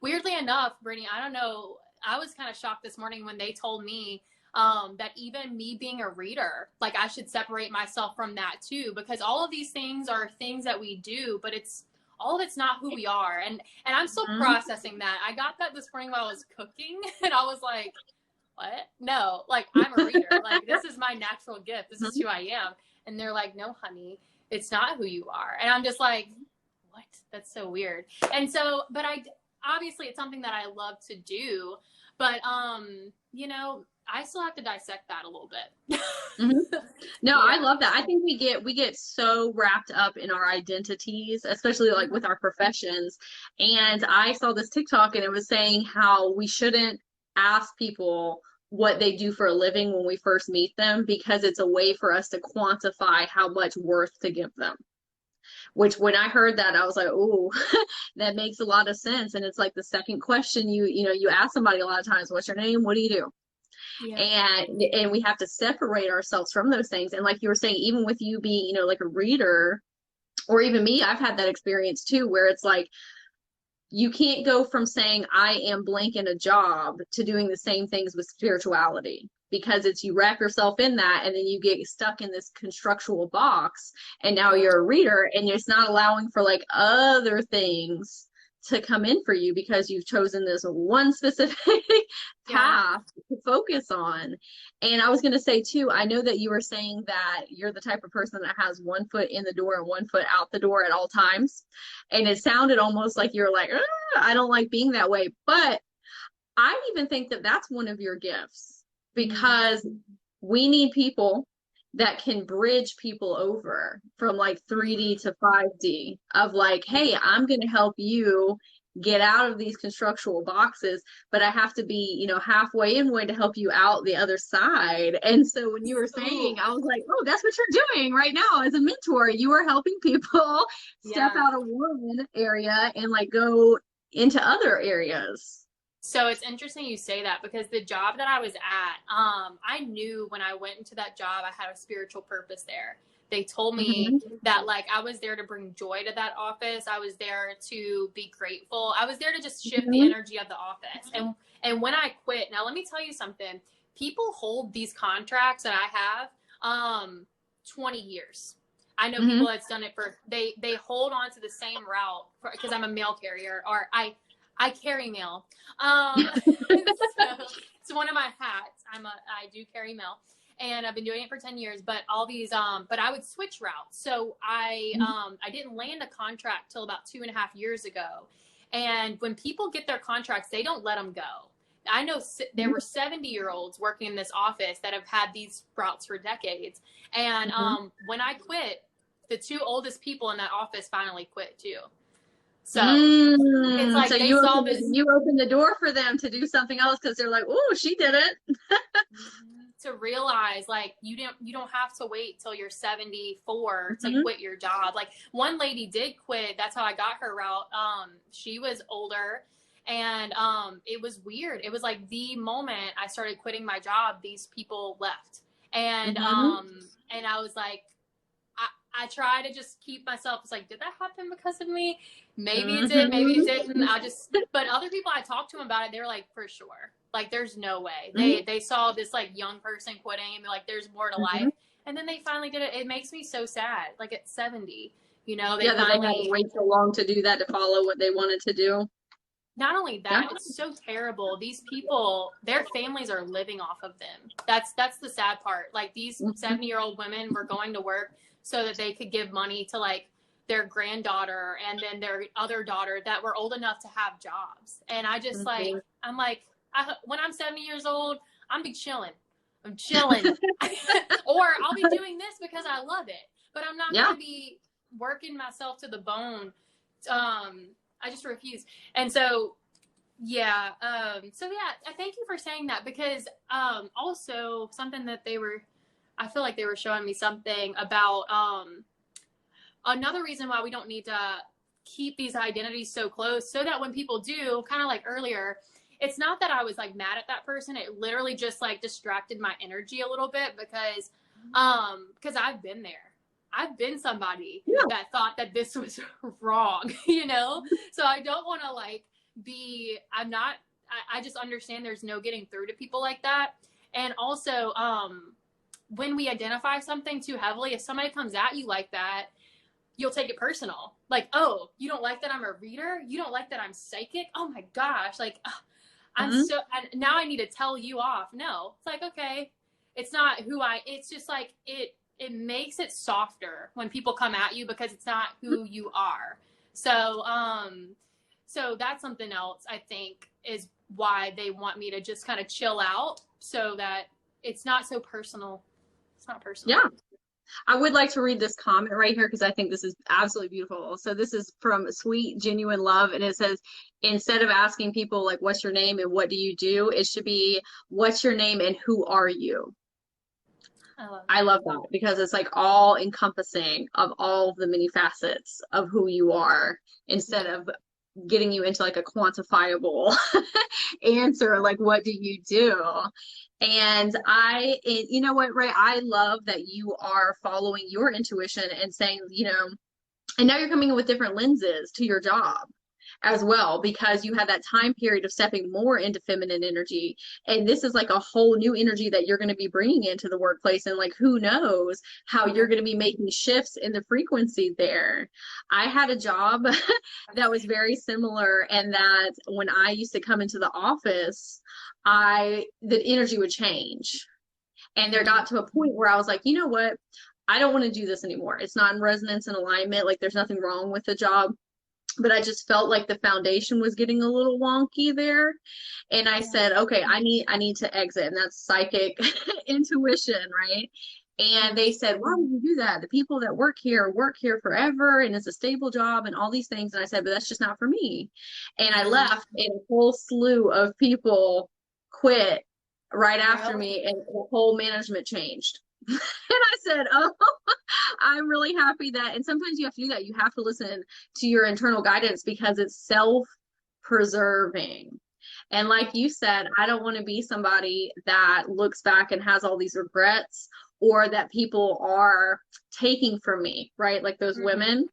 weirdly enough, Brittany, I don't know, I was kind of shocked this morning when they told me that even me being a reader, like I should separate myself from that too, because all of these things are things that we do, but all of it's not who we are. And I'm still processing that. I got that this morning while I was cooking, and I was like, what? No, like I'm a reader. Like this is my natural gift. This is who I am. And they're like, no, honey, it's not who you are. And I'm just like, what? That's so weird. And so, but obviously it's something that I love to do, but, you know, I still have to dissect that a little bit. No, yeah. I love that. I think we get so wrapped up in our identities, especially like with our professions. And I saw this TikTok, and it was saying how we shouldn't ask people what they do for a living when we first meet them, because it's a way for us to quantify how much worth to give them. Which, when I heard that, I was like, oh, that makes a lot of sense. And it's like the second question you ask somebody a lot of times, what's your name? What do you do? Yeah. And we have to separate ourselves from those things. And like you were saying, even with you being, like a reader, or even me, I've had that experience too, where it's like, you can't go from saying I am blank in a job to doing the same things with spirituality, because you wrap yourself in that, and then you get stuck in this constructual box, and now you're a reader, and it's not allowing for like other things to come in for you, because you've chosen this one specific path to focus on. And I was going to say too, I know that you were saying that you're the type of person that has 1 foot in the door and 1 foot out the door at all times. And it sounded almost like you're like, I don't like being that way. But I even think that that's one of your gifts, because we need people that can bridge people over from like 3D to 5D, of like, hey, I'm going to help you get out of these constructual boxes, but I have to be, halfway in way to help you out the other side. And so when you were saying, I was like, oh, that's what you're doing right now as a mentor. You are helping people step out of one area and like go into other areas. So it's interesting you say that, because the job that I was at, I knew when I went into that job, I had a spiritual purpose there. They told me that like I was there to bring joy to that office. I was there to be grateful. I was there to just shift the energy of the office. And when I quit, now let me tell you something. People hold these contracts that I have 20 years. I know people that's done it for, they hold on to the same route because I'm a mail carrier, or I carry mail. So it's one of my hats. I do carry mail, and I've been doing it for 10 years, but all these, but I would switch routes. So I didn't land a contract till about 2.5 years ago. And when people get their contracts, they don't let them go. I know there were 70-year-olds working in this office that have had these routes for decades. And when I quit, the 2 oldest people in that office finally quit too. So it's like So they saw this you open the door for them to do something else because they're like, oh, she did it. to realize like you don't have to wait till you're 74 to quit your job. Like one lady did quit. That's how I got her route. She was older and it was weird. It was like the moment I started quitting my job, these people left. And and I was like, I try to just keep myself. It's like, did that happen because of me? Maybe it did, maybe it didn't. But other people I talked to them about it, they were like, for sure. Like, there's no way. They saw this like young person quitting and they're like, there's more to life. And then they finally did it. It makes me so sad. Like at 70, you know, they finally they had to wait so long to do that, to follow what they wanted to do. Not only that, it's so terrible. These people, their families are living off of them. That's the sad part. Like these 70-year-old women were going to work so that they could give money to like their granddaughter and then their other daughter that were old enough to have jobs. And I just I'm like, when I'm 70 years old, I'm chilling. I'm chilling. Or I'll be doing this because I love it. But I'm not going to be working myself to the bone. I just refuse. And so, I thank you for saying that because also something that I feel like they were showing me something about another reason why we don't need to keep these identities so close so that when people do, kind of like earlier, it's not that I was like mad at that person. It literally just like distracted my energy a little bit because I've been there. I've been somebody that thought that this was wrong, you know? So I don't want to like I just understand there's no getting through to people like that. And also, when we identify something too heavily, if somebody comes at you like that, you'll take it personal. Like, oh, you don't like that I'm a reader? You don't like that I'm psychic? Oh my gosh. Like, now I need to tell you off. No, it's like, okay, it's not it's just like, it makes it softer when people come at you because it's not who you are. So, so that's something else I think is why they want me to just kind of chill out so that it's not so personal. It's not personal. Yeah. I would like to read this comment right here because I think this is absolutely beautiful. So this is from Sweet Genuine Love, and it says, instead of asking people like, what's your name and what do you do, it should be, what's your name and who are you? I love that because it's like all encompassing of all of the many facets of who you are instead of getting you into like a quantifiable answer, like what do you do? And you know what, Ray, I love that you are following your intuition and saying, you know, and now you're coming in with different lenses to your job as well, because you have that time period of stepping more into feminine energy. And this is like a whole new energy that you're going to be bringing into the workplace. And like, who knows how you're going to be making shifts in the frequency there. I had a job that was very similar, and that when I used to come into the office, the energy would change. And there got to a point where I was like, you know what? I don't want to do this anymore. It's not in resonance and alignment. Like there's nothing wrong with the job, but I just felt like the foundation was getting a little wonky there. And I said, okay, I need to exit. And that's psychic intuition, right? And they said, why would you do that? The people that work here forever, and it's a stable job and all these things. And I said, but that's just not for me. And I left, and a whole slew of people quit right after me, and the whole management changed. And I said, oh, I'm really happy that, and sometimes you have to do that. You have to listen to your internal guidance because it's self-preserving. And like you said, I don't want to be somebody that looks back and has all these regrets, or that people are taking from me, right? Like those women.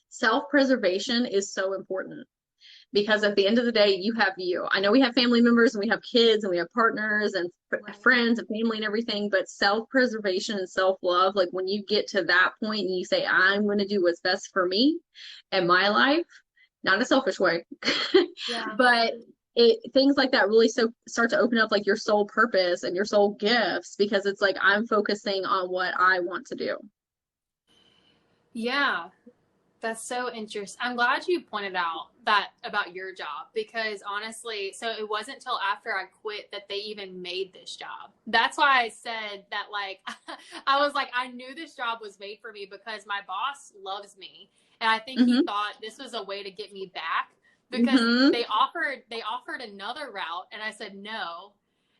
Self-preservation is so important. Because at the end of the day, you have you. I know we have family members and we have kids and we have partners and friends and family and everything, but self-preservation and self-love, like when you get to that point and you say, I'm going to do what's best for me and my life, not in a selfish way, but things like that really start to open up like your soul purpose and your soul gifts, because it's like, I'm focusing on what I want to do. Yeah. That's so interesting. I'm glad you pointed out that about your job, because honestly, so it wasn't until after I quit that they even made this job. That's why I said that, like, I was like, I knew this job was made for me because my boss loves me. And I think he thought this was a way to get me back, because they offered another route and I said no.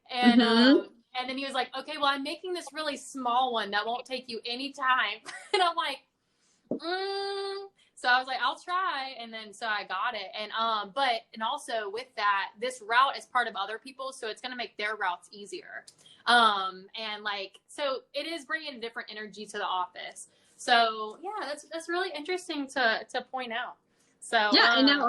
And then he was like, okay, well, I'm making this really small one that won't take you any time. And I'm like, so I was like, I'll try. And then, so I got it. And, and also with that, this route is part of other people's, so it's going to make their routes easier. And like, so it is bringing a different energy to the office. So yeah, that's really interesting to point out. So, yeah. And now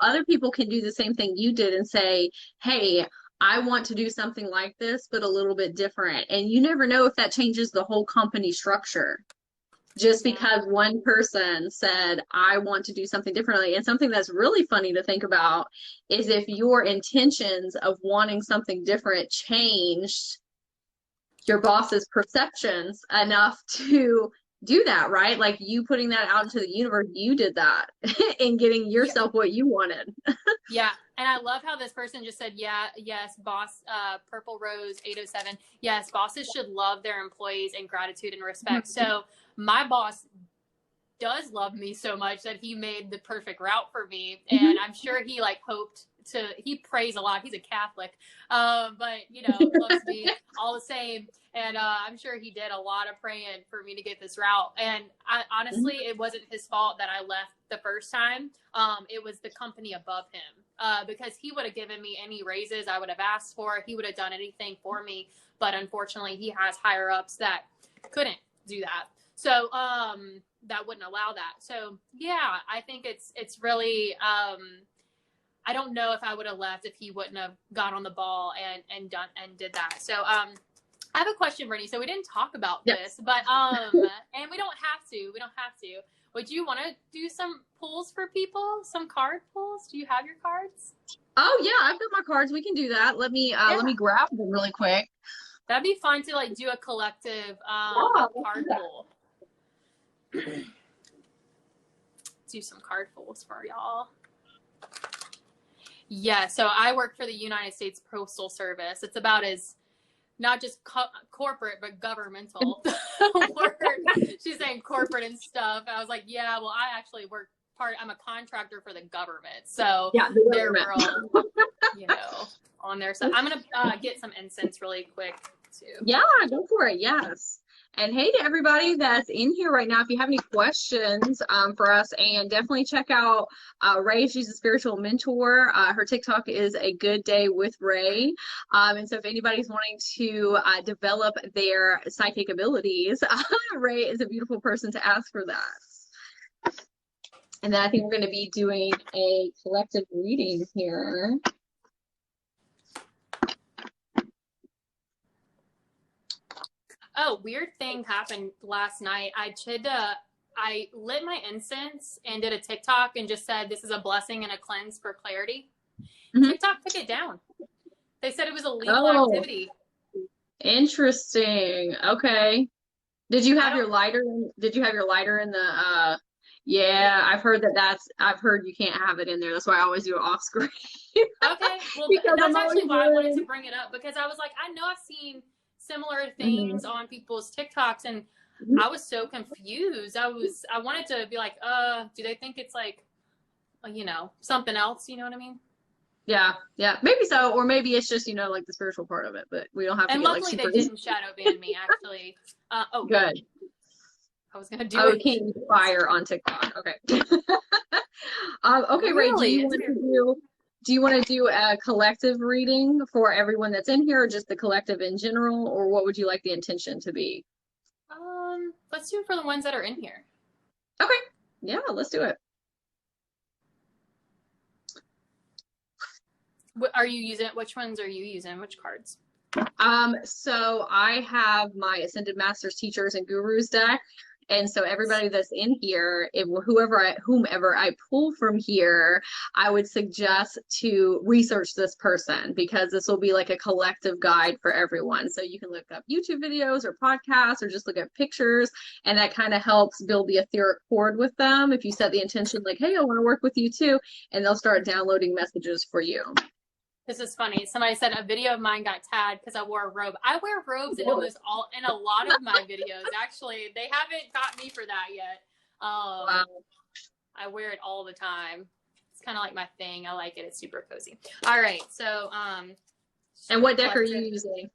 other people can do the same thing you did and say, hey, I want to do something like this, but a little bit different. And you never know if that changes the whole company structure. Just because one person said, I want to do something differently. And something that's really funny to think about is if your intentions of wanting something different changed your boss's perceptions enough to do that, right? Like you putting that out into the universe, you did that in getting yourself what you wanted. Yeah. And I love how this person just said, yes, boss, Purple Rose 807. Yes, bosses should love their employees and gratitude and respect. So my boss does love me so much that he made the perfect route for me. And I'm sure he like hoped to, he prays a lot. He's a Catholic, but you know, loves me all the same. And I'm sure he did a lot of praying for me to get this route. And honestly, it wasn't his fault that I left the first time. It was the company above him, because he would have given me any raises I would have asked for. He would have done anything for me. But unfortunately, he has higher ups that couldn't do that. So that wouldn't allow that. So yeah, I think it's really, I don't know if I would have left if he wouldn't have got on the ball and did that. So I have a question, Brittany. So we didn't talk about this, but and we don't have to. Would you want to do some pulls for people? Some card pulls? Do you have your cards? Oh yeah, I've got my cards. We can do that. Let me grab them really quick. That'd be fun to like do a collective card pull. Do some card pulls for y'all. Yeah, so I work for the United States Postal Service. It's about as not just corporate, but governmental. She's saying corporate and stuff. I was like, yeah, well, I actually I'm a contractor for the government. So yeah, they're all, on their side. I'm going to get some incense really quick too. Yeah, go for it. Yes. And hey to everybody that's in here right now, if you have any questions for us, and definitely check out Ray. She's a spiritual mentor. Her TikTok is A Good Day with Ray. And so if anybody's wanting to develop their psychic abilities, Ray is a beautiful person to ask for that. And then I think we're going to be doing a collective reading here. Oh, weird thing happened last night. I lit my incense and did a TikTok and just said, this is a blessing and a cleanse for clarity. TikTok took it down. They said it was a illegal activity. Interesting. Okay. Did you have your lighter in the, yeah, I've heard I've heard you can't have it in there. That's why I always do it off screen. Okay. Well, that's actually why I wanted to bring it up, because I was like, I know I've seen similar things on people's TikToks, and I was so confused. I wanted to be like, do they think it's like, something else? You know what I mean? Yeah, maybe so, or maybe it's just like the spiritual part of it. But we don't have to. And luckily, they didn't shadow ban me. Actually, good. I was gonna do. Oh, you can't use fire on TikTok. Okay. Okay, Ray. Do you want to do a collective reading for everyone that's in here, or just the collective in general, or what would you like the intention to be? Let's do it for the ones that are in here. Okay. Yeah, let's do it. Which ones are you using? Which cards? So I have my Ascended Masters, Teachers, and Gurus deck, And so everybody that's in here, whomever I pull from here, I would suggest to research this person, because this will be like a collective guide for everyone. So you can look up YouTube videos or podcasts or just look at pictures, and that kind of helps build the etheric cord with them. If you set the intention like, hey, I want to work with you too, and they'll start downloading messages for you. This is funny. Somebody said a video of mine got tagged because I wore a robe. I wear robes in a lot of my videos. Actually, they haven't got me for that yet. Wow. I wear it all the time. It's kind of like my thing. I like it. It's super cozy. All right. So, and what deck are you using?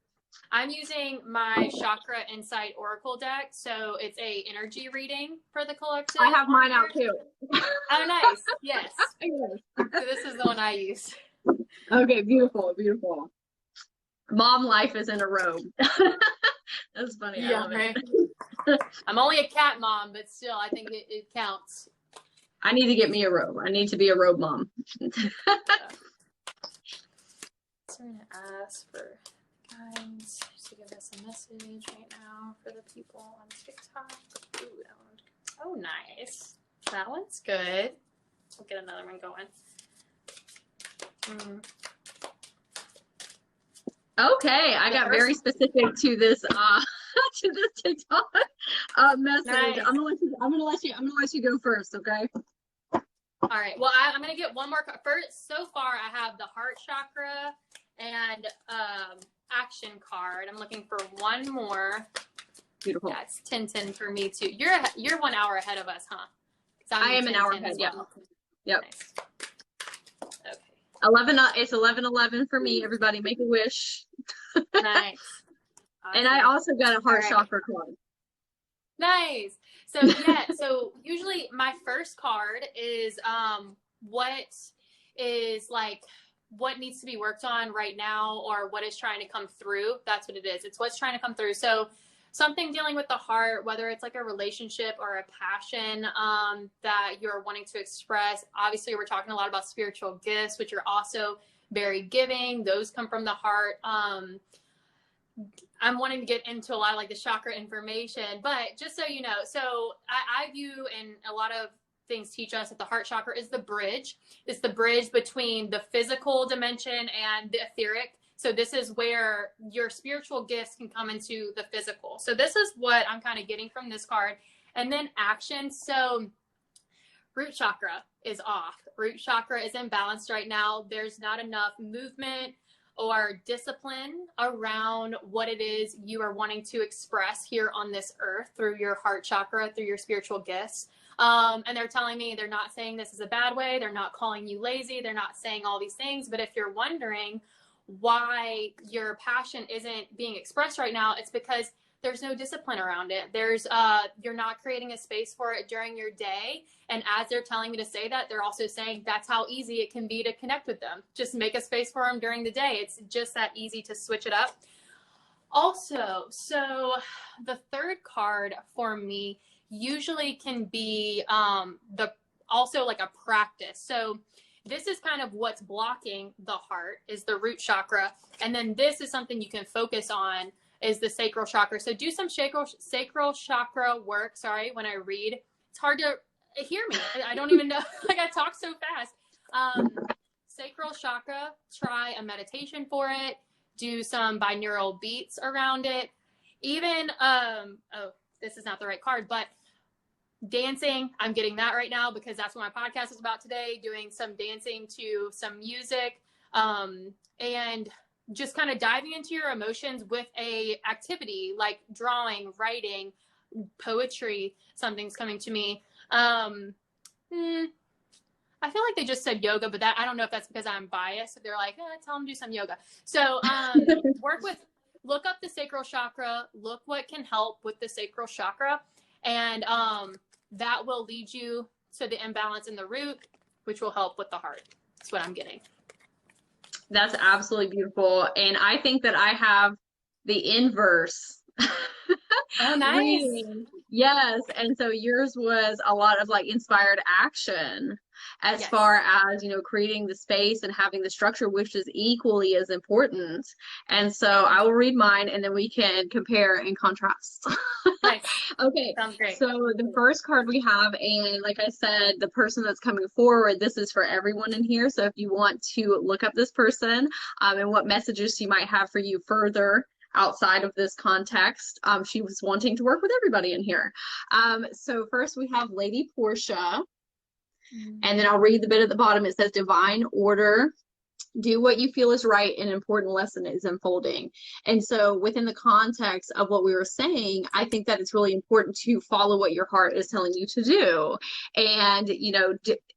I'm using my Chakra Insight Oracle deck. So it's a energy reading for the collective. I have mine out too. Oh, nice. Yes. So this is the one I use. Okay, beautiful, beautiful. Mom life is in a robe. That's funny. Yeah, I love it. I'm only a cat mom, but still, I think it counts. I need to get me a robe. I need to be a robe mom. So I'm gonna ask for guides to give us a message right now for the people on TikTok. Ooh, that one. Oh, nice. That one's good. We'll get another one going. Okay, I got very specific to this to this TikTok message. Nice. I'm gonna let you go first, okay? All right. Well, I'm gonna get one more first. So far, I have the heart chakra and action card. I'm looking for one more. Beautiful. Yeah, it's 10:10 for me too. You're 1 hour ahead of us, huh? I am an hour ahead. Yeah. Yep. Nice. Okay. 11. It's 11:11 for me. Everybody, make a wish. Nice. Awesome. And I also got a heart chakra card. Nice. So yeah. So usually my first card is what needs to be worked on right now, or what is trying to come through. That's what it is. It's what's trying to come through. So something dealing with the heart, whether it's like a relationship or a passion that you're wanting to express. Obviously, we're talking a lot about spiritual gifts, which are also very giving. Those come from the heart. I'm wanting to get into a lot of like the chakra information, but just so you know, so I view, and a lot of things teach us that the heart chakra is the bridge. It's the bridge between the physical dimension and the etheric. So this is where your spiritual gifts can come into the physical. So this is what I'm kind of getting from this card. And then action. So root chakra is off. Root chakra is imbalanced right now. There's not enough movement or discipline around what it is you are wanting to express here on this earth through your heart chakra, through your spiritual gifts. And they're telling me, they're not saying this is a bad way. They're not calling you lazy. They're not saying all these things. But if you're wondering why your passion isn't being expressed right now, it's because there's no discipline around it. You're not creating a space for it during your day. And as they're telling me to say that, they're also saying that's how easy it can be to connect with them. Just make a space for them during the day. It's just that easy to switch it up. Also, so the third card for me usually can be also like a practice. So this is kind of what's blocking the heart, is the root chakra. And then this is something you can focus on, is the sacral chakra. So do some sacral chakra work. Sorry, when I read, it's hard to hear me. I don't even know, like I talk so fast. Sacral chakra, try a meditation for it. Do some binaural beats around it. Even, this is not the right card, but dancing. I'm getting that right now because that's what my podcast is about today, doing some dancing to some music, and just kind of diving into your emotions with a activity like drawing, writing, poetry. Something's coming to me. I feel like they just said yoga, but that, I don't know if that's because I'm biased. They're like, tell them to do some yoga. So look up the sacral chakra, look what can help with the sacral chakra. And that will lead you to the imbalance in the root, which will help with the heart. That's what I'm getting. That's absolutely beautiful. And I think that I have the inverse. Oh, nice. Yes, and so yours was a lot of like inspired action as Yes. far as, creating the space and having the structure, which is equally as important. And so I will read mine and then we can compare and contrast. Nice. Okay, Sounds great. so the first card we have, and like I said, the person that's coming forward, this is for everyone in here. So if you want to look up this person, and what messages she might have for you further outside of this context, she was wanting to work with everybody in here. So first we have Lady Portia, and then I'll read the bit at the bottom. It says divine order. Do what you feel is right. An important lesson is unfolding. And so within the context of what we were saying, I think that it's really important to follow what your heart is telling you to do. And,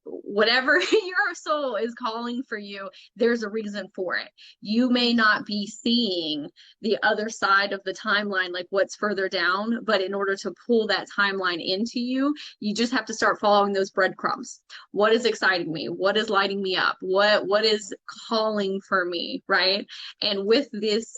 whatever your soul is calling for you, there's a reason for it. You may not be seeing the other side of the timeline, like what's further down, but in order to pull that timeline into you, you just have to start following those breadcrumbs. What is exciting me? What is lighting me up? What is calling for me, right? And with this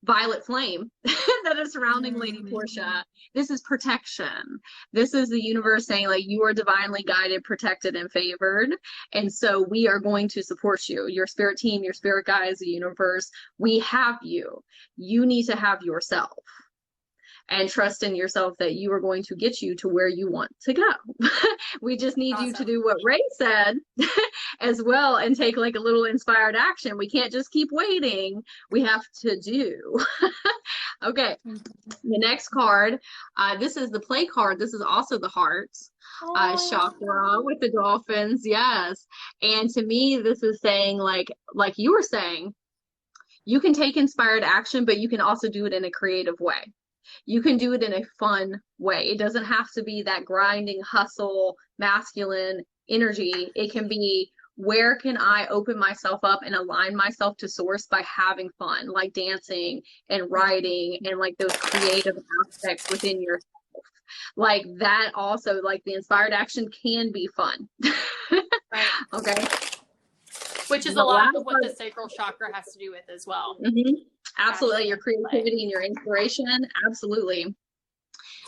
violet flame that is surrounding Lady Portia, this is protection. This is the universe saying, like, you are divinely guided, protected, and favored. And so we are going to support you. Your spirit team, your spirit guides, the universe, we have you. You need to have yourself. And trust in yourself that you are going to get you to where you want to go. We just need you to do what Ray said as well and take like a little inspired action. We can't just keep waiting. We have to do. Okay. The next card, this is the play card. This is also the heart chakra with the dolphins. Yes. And to me, this is saying like you were saying, you can take inspired action, but you can also do it in a creative way. You can do it in a fun way. It doesn't have to be that grinding, hustle, masculine energy. It can be, where can I open myself up and align myself to source by having fun, like dancing and writing and like those creative aspects within yourself. Like that also, like the inspired action can be fun. Right. Okay. Which is a lot of what the sacral chakra has to do with as well. Mm-hmm. Absolutely. Your creativity and your inspiration. Absolutely.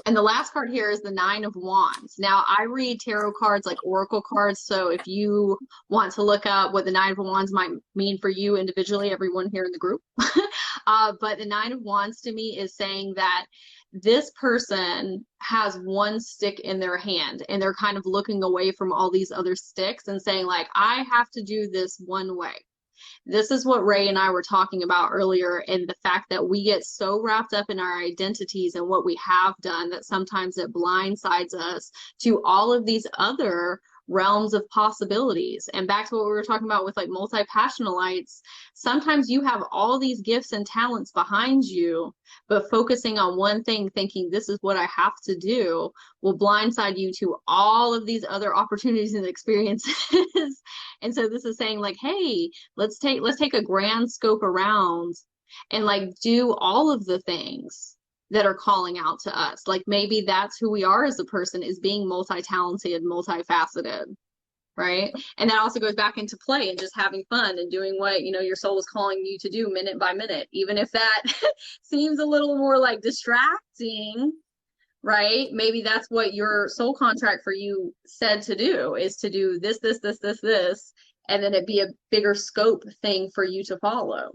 And the last card here is the 9 of Wands. Now, I read tarot cards like oracle cards. So if you want to look up what the 9 of Wands might mean for you individually, everyone here in the group. But the 9 of Wands to me is saying that this person has one stick in their hand and they're kind of looking away from all these other sticks and saying like, I have to do this one way. This is what Ray and I were talking about earlier, and the fact that we get so wrapped up in our identities and what we have done that sometimes it blindsides us to all of these other realms of possibilities. And back to what we were talking about with like multi-passionalites, sometimes you have all these gifts and talents behind you, but focusing on one thing, thinking this is what I have to do, will blindside you to all of these other opportunities and experiences. And so this is saying like, hey, let's take a grand scope around and like do all of the things that are calling out to us. Like maybe that's who we are as a person, is being multi-talented, multifaceted, right? And that also goes back into play and just having fun and doing what, your soul is calling you to do minute by minute, even if that seems a little more like distracting, right? Maybe that's what your soul contract for you said to do, is to do this, and then it be a bigger scope thing for you to follow.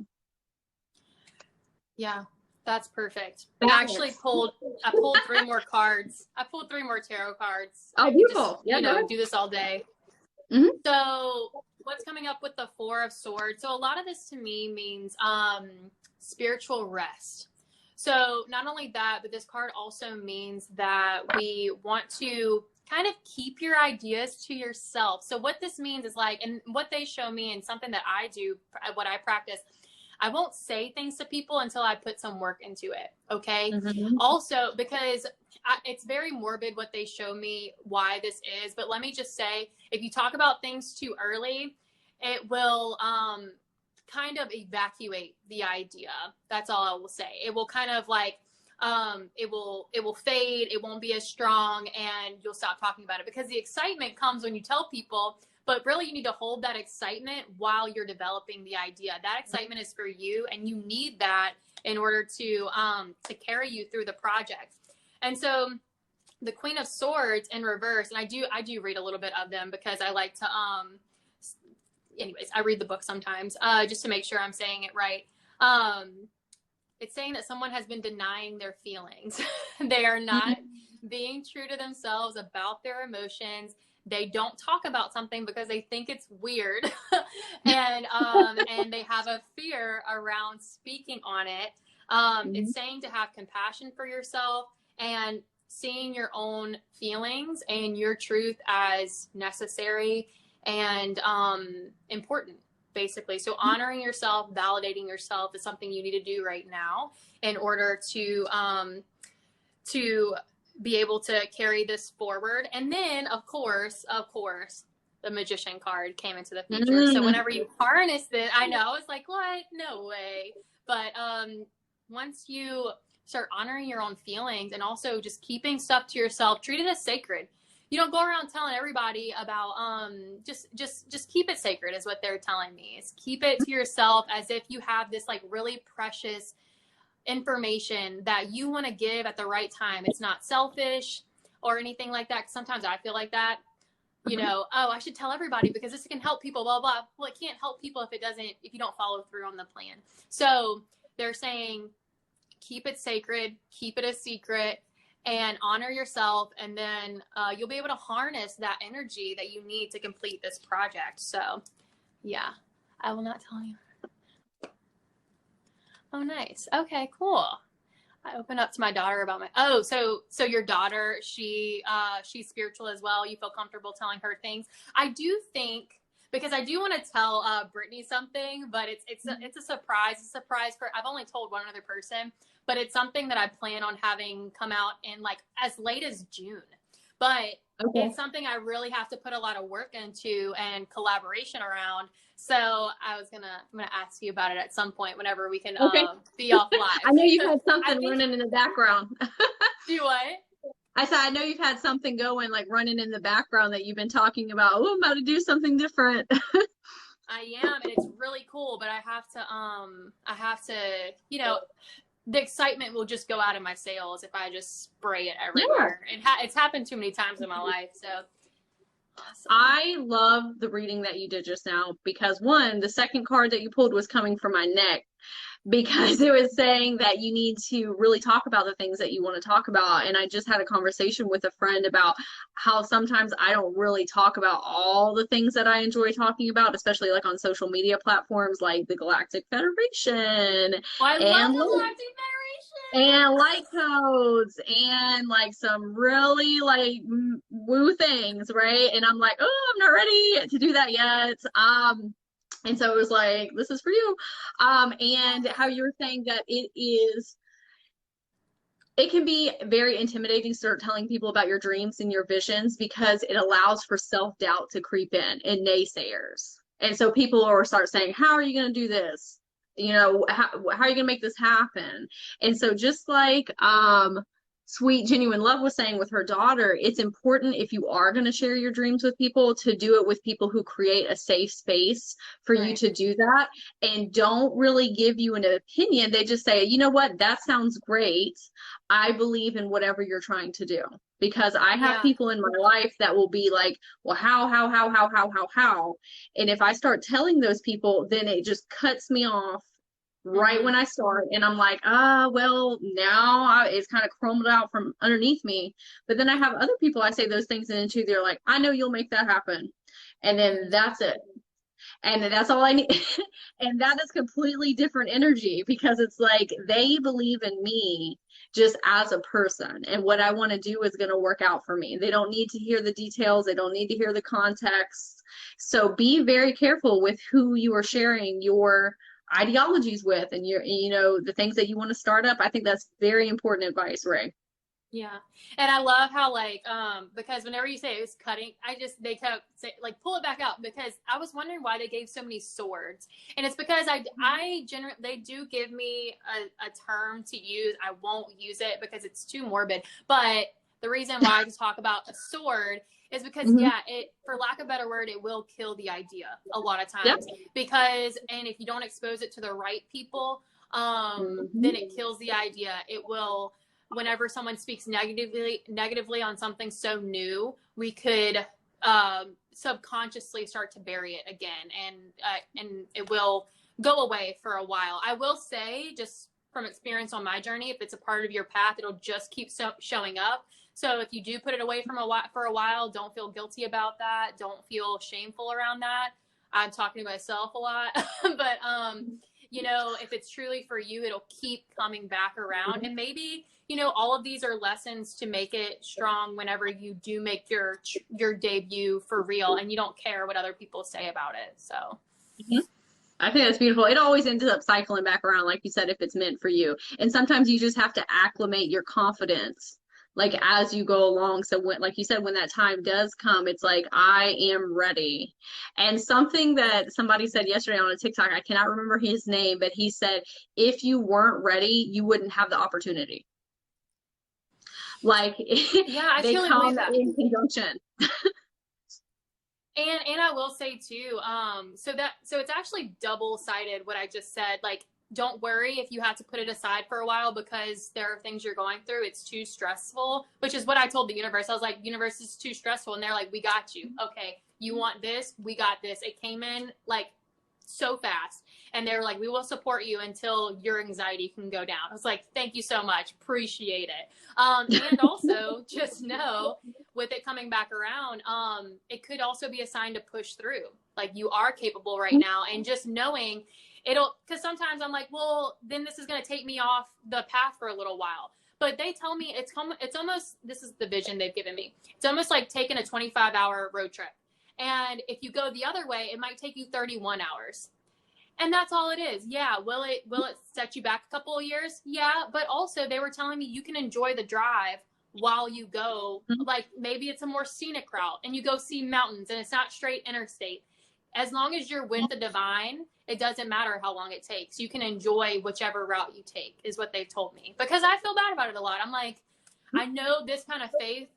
Yeah. That's perfect. I actually pulled 3 more cards. I pulled 3 more tarot cards. Oh, beautiful. Just, do this all day. Mm-hmm. So what's coming up with the 4 of Swords? So a lot of this to me means spiritual rest. So not only that, but this card also means that we want to kind of keep your ideas to yourself. So what this means is like, and what they show me and something that I do, what I practice, I won't say things to people until I put some work into it. Okay. Mm-hmm. Also, because it's very morbid what they show me why this is. But let me just say, if you talk about things too early, it will kind of evacuate the idea. That's all I will say. It will kind of like, it will fade. It won't be as strong and you'll stop talking about it, because the excitement comes when you tell people. But really, you need to hold that excitement while you're developing the idea. That excitement is for you, and you need that in order to carry you through the project. And so the Queen of Swords in reverse, and I do read a little bit of them because I like to, anyways, I read the book sometimes, just to make sure I'm saying it right. It's saying that someone has been denying their feelings. They are not being true to themselves about their emotions. They don't talk about something because they think it's weird. And they have a fear around speaking on it. It's saying to have compassion for yourself and seeing your own feelings and your truth as necessary and important, basically. So honoring yourself, validating yourself is something you need to do right now in order to be able to carry this forward. And then, of course, the Magician card came into the future. So whenever you harness it, I know, I was like, what? No way. But once you start honoring your own feelings and also just keeping stuff to yourself, treat it as sacred. You don't go around telling everybody about, just keep it sacred is what they're telling me. Is keep it to yourself as if you have this like really precious information that you want to give at the right time. It's not selfish or anything like that. Sometimes I feel like that, you know, oh, I should tell everybody because this can help people, blah, blah. Well, it can't help people if you don't follow through on the plan. So they're saying, keep it sacred, keep it a secret, and honor yourself. And then you'll be able to harness that energy that you need to complete this project. So yeah, I will not tell you. Oh, nice. Okay, cool. I opened up to my daughter about so your daughter, she's spiritual as well. You feel comfortable telling her things. I do think, because I do want to tell Brittany something, but it's a surprise. It's a surprise for, I've only told one other person, but it's something that I plan on having come out in like as late as June. But it's something I really have to put a lot of work into and collaboration around. So I'm gonna ask you about it at some point whenever we can be off live. I know you've had something running in the background. Do what? I said, I know you've had something going, like running in the background that you've been talking about. Oh, I'm about to do something different. I am, and it's really cool, but I have to, you know, the excitement will just go out of my sails if I just spray it everywhere. Yeah. It's happened too many times in my life. So awesome. I love the reading that you did just now because one, the second card that you pulled was coming from my neck, because it was saying that you need to really talk about the things that you want to talk about. And I just had a conversation with a friend about how sometimes I don't really talk about all the things that I enjoy talking about, especially like on social media platforms like the Galactic Federation. I love the Galactic Federation. And light codes and like some really like woo things, right? And I'm like, oh, I'm not ready to do that yet. And so it was like, this is for you. And how you were saying that it can be very intimidating to start telling people about your dreams and your visions because it allows for self-doubt to creep in and naysayers. And so people will start saying, how are you going to do this? You know, how are you going to make this happen? And so just like Sweet Genuine Love was saying with her daughter, it's important if you are going to share your dreams with people to do it with people who create a safe space for you to do that and don't really give you an opinion. They just say, you know what, that sounds great. I believe in whatever you're trying to do. Because I have people in my life that will be like, well, how? And if I start telling those people, then it just cuts me off right when I start. And I'm like, well, now it's kind of crumbled out from underneath me. But then I have other people I say those things into, they're like, I know you'll make that happen. And then that's it. And that's all I need. And that is completely different energy because it's like they believe in me just as a person. And what I want to do is going to work out for me. They don't need to hear the details. They don't need to hear the context. So be very careful with who you are sharing your ideologies with and your, you know, the things that you want to start up. I think that's very important advice, Ray. Yeah. And I love how like, because whenever you say it was cutting, they kind of say like, pull it back out because I was wondering why they gave so many swords. And it's because I generally, they do give me a term to use. I won't use it because it's too morbid. But the reason why I just talk about a sword is because, it, for lack of a better word, it will kill the idea a lot of times because, and if you don't expose it to the right people, then it kills the idea. It will whenever someone speaks negatively on something so new, we could subconsciously start to bury it again, and it will go away for a while. I will say, just from experience on my journey, if it's a part of your path, it'll just keep showing up. So if you do put it away for a while, don't feel guilty about that. Don't feel shameful around that. I'm talking to myself a lot, but you know, if it's truly for you, it'll keep coming back around. And maybe, you know, all of these are lessons to make it strong whenever you do make your debut for real, and you don't care what other people say about it. So. Mhm. I think that's beautiful. It always ends up cycling back around, like you said, if it's meant for you. And sometimes you just have to acclimate your confidence, like as you go along. So when, like you said, when that time does come, it's like, I am ready. And something that somebody said yesterday on a TikTok, I cannot remember his name, but he said, if you weren't ready, you wouldn't have the opportunity. Like Yeah, I they totally come believe that. in conjunction. And I will say too, so it's actually double-sided what I just said. Like, don't worry if you have to put it aside for a while because there are things you're going through. It's too stressful, which is what I told the universe. I was like, universe is too stressful. And they're like, we got you. Okay, you want this? We got this. It came in like so fast. And they were like, we will support you until your anxiety can go down. I was like, thank you so much. Appreciate it. And also just know with it coming back around, it could also be a sign to push through. Like, you are capable right now. And just knowing because sometimes I'm like, well, then this is going to take me off the path for a little while. But they tell me it's almost, this is the vision they've given me. It's almost like taking a 25-hour road trip. And if you go the other way, it might take you 31 hours. And that's all it is. Yeah. Will it set you back a couple of years? Yeah. But also they were telling me you can enjoy the drive while you go. Like, maybe it's a more scenic route and you go see mountains and it's not straight interstate. As long as you're with the divine, it doesn't matter how long it takes. You can enjoy whichever route you take, is what they've told me. Because I feel bad about it a lot. I'm like, I know this kind of faith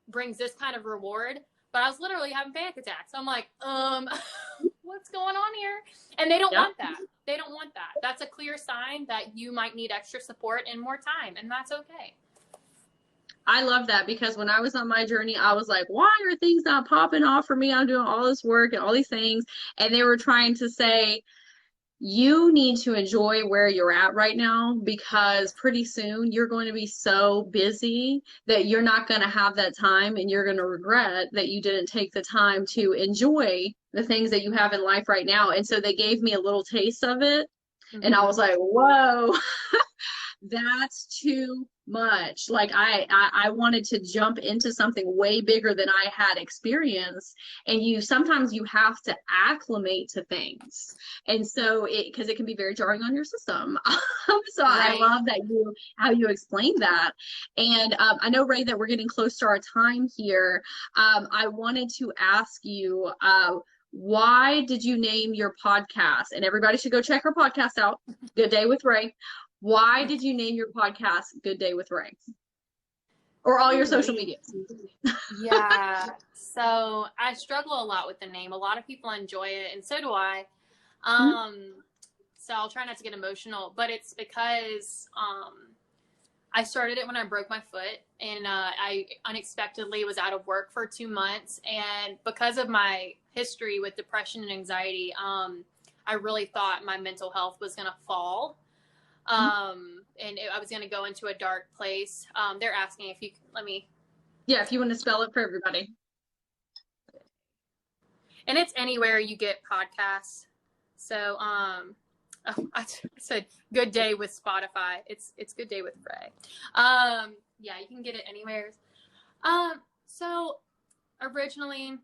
brings this kind of reward, but I was literally having panic attacks. I'm like, what's going on here? And they don't want that. They don't want that. That's a clear sign that you might need extra support and more time, and that's okay. I love that, because when I was on my journey, I was like, why are things not popping off for me? I'm doing all this work and all these things. And they were trying to say, you need to enjoy where you're at right now, because pretty soon you're going to be so busy that you're not going to have that time, and you're going to regret that you didn't take the time to enjoy the things that you have in life right now. And so they gave me a little taste of it. Mm-hmm. And I was like, whoa, that's too much. Like I wanted to jump into something way bigger than I had experienced. And sometimes you have to acclimate to things. And so because it can be very jarring on your system. So right. I love that how you explained that. And I know, Ray, that we're getting close to our time here. I wanted to ask you, why did you name your podcast? And everybody should go check her podcast out, Good Day with Ray. Why did you name your podcast Good Day with Ray? Or all your social medias? Yeah. So I struggle a lot with the name. A lot of people enjoy it, and so do I. So I'll try not to get emotional, but it's because I started it when I broke my foot, and I unexpectedly was out of work for 2 months. And because of my history with depression and anxiety, I really thought my mental health was going to fall. I was going to go into a dark place. They're asking if you let me. Yeah, if you want to spell it for everybody. And it's anywhere you get podcasts. So, I said Good Day with Spotify. It's Good Day with Ray. Yeah, you can get it anywhere. So originally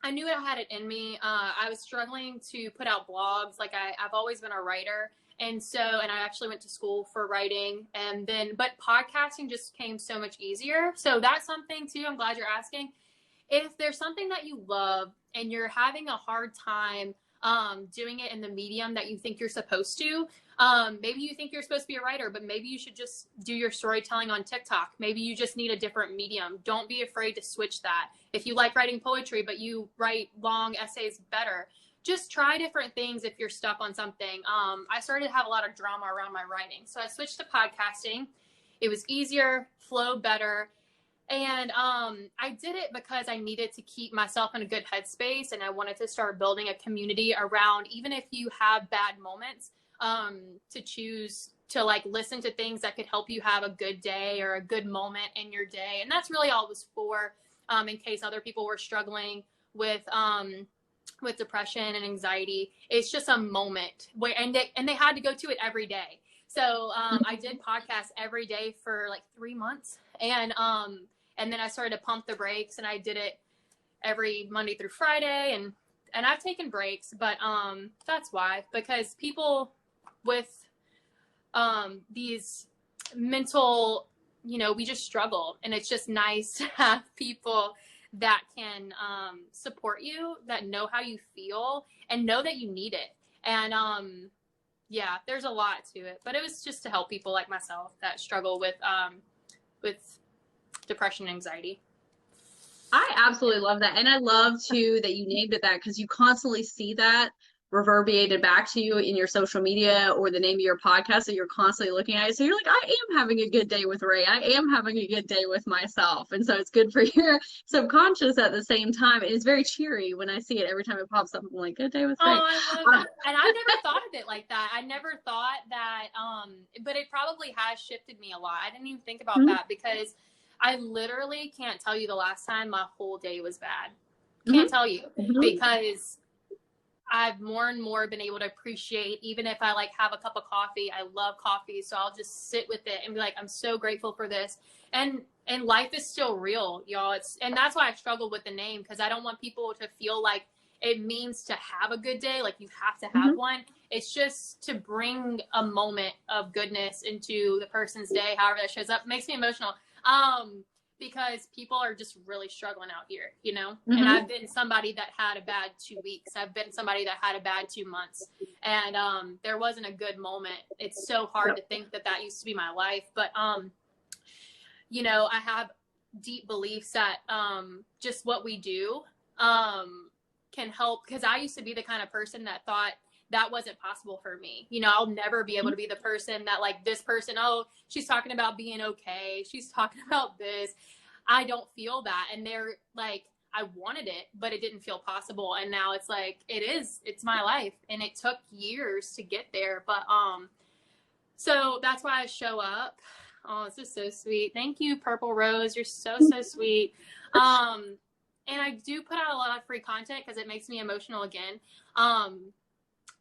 I knew I had it in me. I was struggling to put out blogs. Like I've always been a writer. And I actually went to school for writing, but podcasting just came so much easier. So that's something too. I'm glad you're asking. If there's something that you love and you're having a hard time doing it in the medium that you think you're supposed to, maybe you think you're supposed to be a writer, but maybe you should just do your storytelling on TikTok. Maybe you just need a different medium. Don't be afraid to switch that. If you like writing poetry, but you write long essays better, just try different things if you're stuck on something. I started to have a lot of drama around my writing, so I switched to podcasting. It was easier, flowed better. And I did it because I needed to keep myself in a good headspace, and I wanted to start building a community around, even if you have bad moments, to choose to like listen to things that could help you have a good day or a good moment in your day. And that's really all it was for, in case other people were struggling with depression and anxiety. It's just a moment where, and they had to go to it every day. So I did podcasts every day for like 3 months, and then I started to pump the brakes, and I did it every Monday through Friday, and I've taken breaks, but that's why, because people with these mental, we just struggle, and it's just nice to have people that can support you, that know how you feel and know that you need it. And yeah, there's a lot to it, but it was just to help people like myself that struggle with depression and anxiety. I absolutely love that. And I love too that you named it that, because you constantly see that reverberated back to you in your social media or the name of your podcast that you're constantly looking at it. So you're like, I am having a good day with Ray. I am having a good day with myself. And so it's good for your subconscious at the same time. And it's very cheery when I see it every time it pops up. I'm like, good day with Ray. Oh, I love that. And I never thought of it like that. I never thought that, but it probably has shifted me a lot. I didn't even think about that, because I literally can't tell you the last time my whole day was bad. Can't tell you, because I've more and more been able to appreciate, even if I like have a cup of coffee, I love coffee. So I'll just sit with it and be like, I'm so grateful for this. And life is still real, y'all. And that's why I struggled with the name, because I don't want people to feel like it means to have a good day. Like you have to have one. It's just to bring a moment of goodness into the person's day, however that shows up. It makes me emotional. Because people are just really struggling out here, and I've been somebody that had a bad 2 weeks. I've been somebody that had a bad 2 months, and there wasn't a good moment. It's so hard to think that used to be my life, but I have deep beliefs that just what we do can help, because I used to be the kind of person that thought that wasn't possible for me. I'll never be able to be the person that like this person, oh, she's talking about being okay, she's talking about this. I don't feel that. And they're like, I wanted it, but it didn't feel possible. And now it's like, it's my life. And it took years to get there. But so that's why I show up. Oh, this is so sweet. Thank you, Purple Rose. You're so sweet. And I do put out a lot of free content because it makes me emotional again.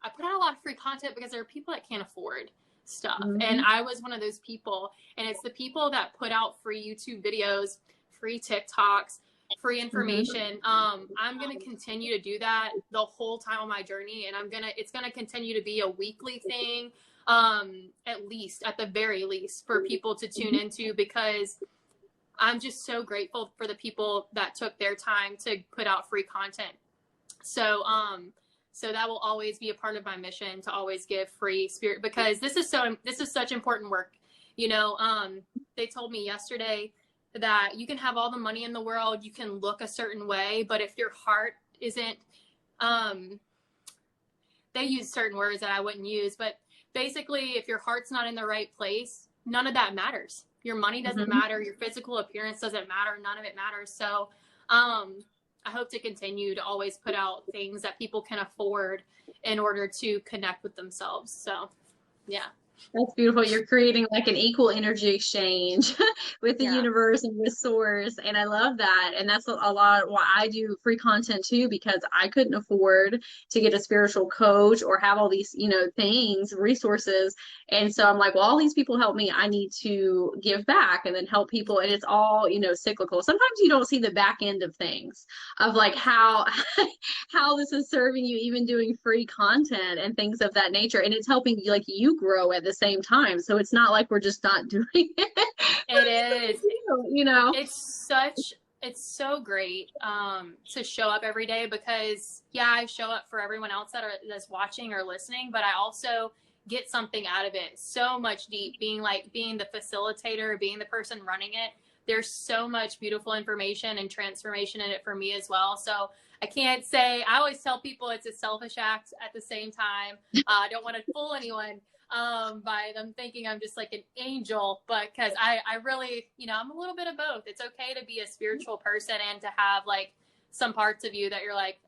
I put out a lot of free content because there are people that can't afford stuff. And I was one of those people. And it's the people that put out free YouTube videos, free TikToks, free information. I'm going to continue to do that the whole time on my journey. And it's going to continue to be a weekly thing, at the very least, for people to tune into, because I'm just so grateful for the people that took their time to put out free content. So, so that will always be a part of my mission, to always give free spirit, because this is such important work. They told me yesterday that you can have all the money in the world, you can look a certain way, but if your heart isn't, they use certain words that I wouldn't use, but basically if your heart's not in the right place, none of that matters. Your money doesn't matter. Your physical appearance doesn't matter. None of it matters. So, I hope to continue to always put out things that people can afford in order to connect with themselves. So, yeah. That's beautiful. You're creating like an equal energy exchange with the universe and with source. And I love that. And that's a lot why I do free content too, because I couldn't afford to get a spiritual coach or have all these, things, resources. And so I'm like, well, all these people help me. I need to give back and then help people. And it's all, cyclical. Sometimes you don't see the back end of things, of like how this is serving you, even doing free content and things of that nature. And it's helping you, like, you grow at the same time. So it's not like we're just not doing it. It is. It's so great to show up every day, because I show up for everyone else that's watching or listening, but I also get something out of it so much deep, being the facilitator, being the person running it. There's so much beautiful information and transformation in it for me as well. So I can't say, I always tell people it's a selfish act at the same time. I don't want to fool anyone. by them thinking I'm just like an angel, but because I really, I'm a little bit of both. It's okay to be a spiritual person and to have like some parts of you that you're like,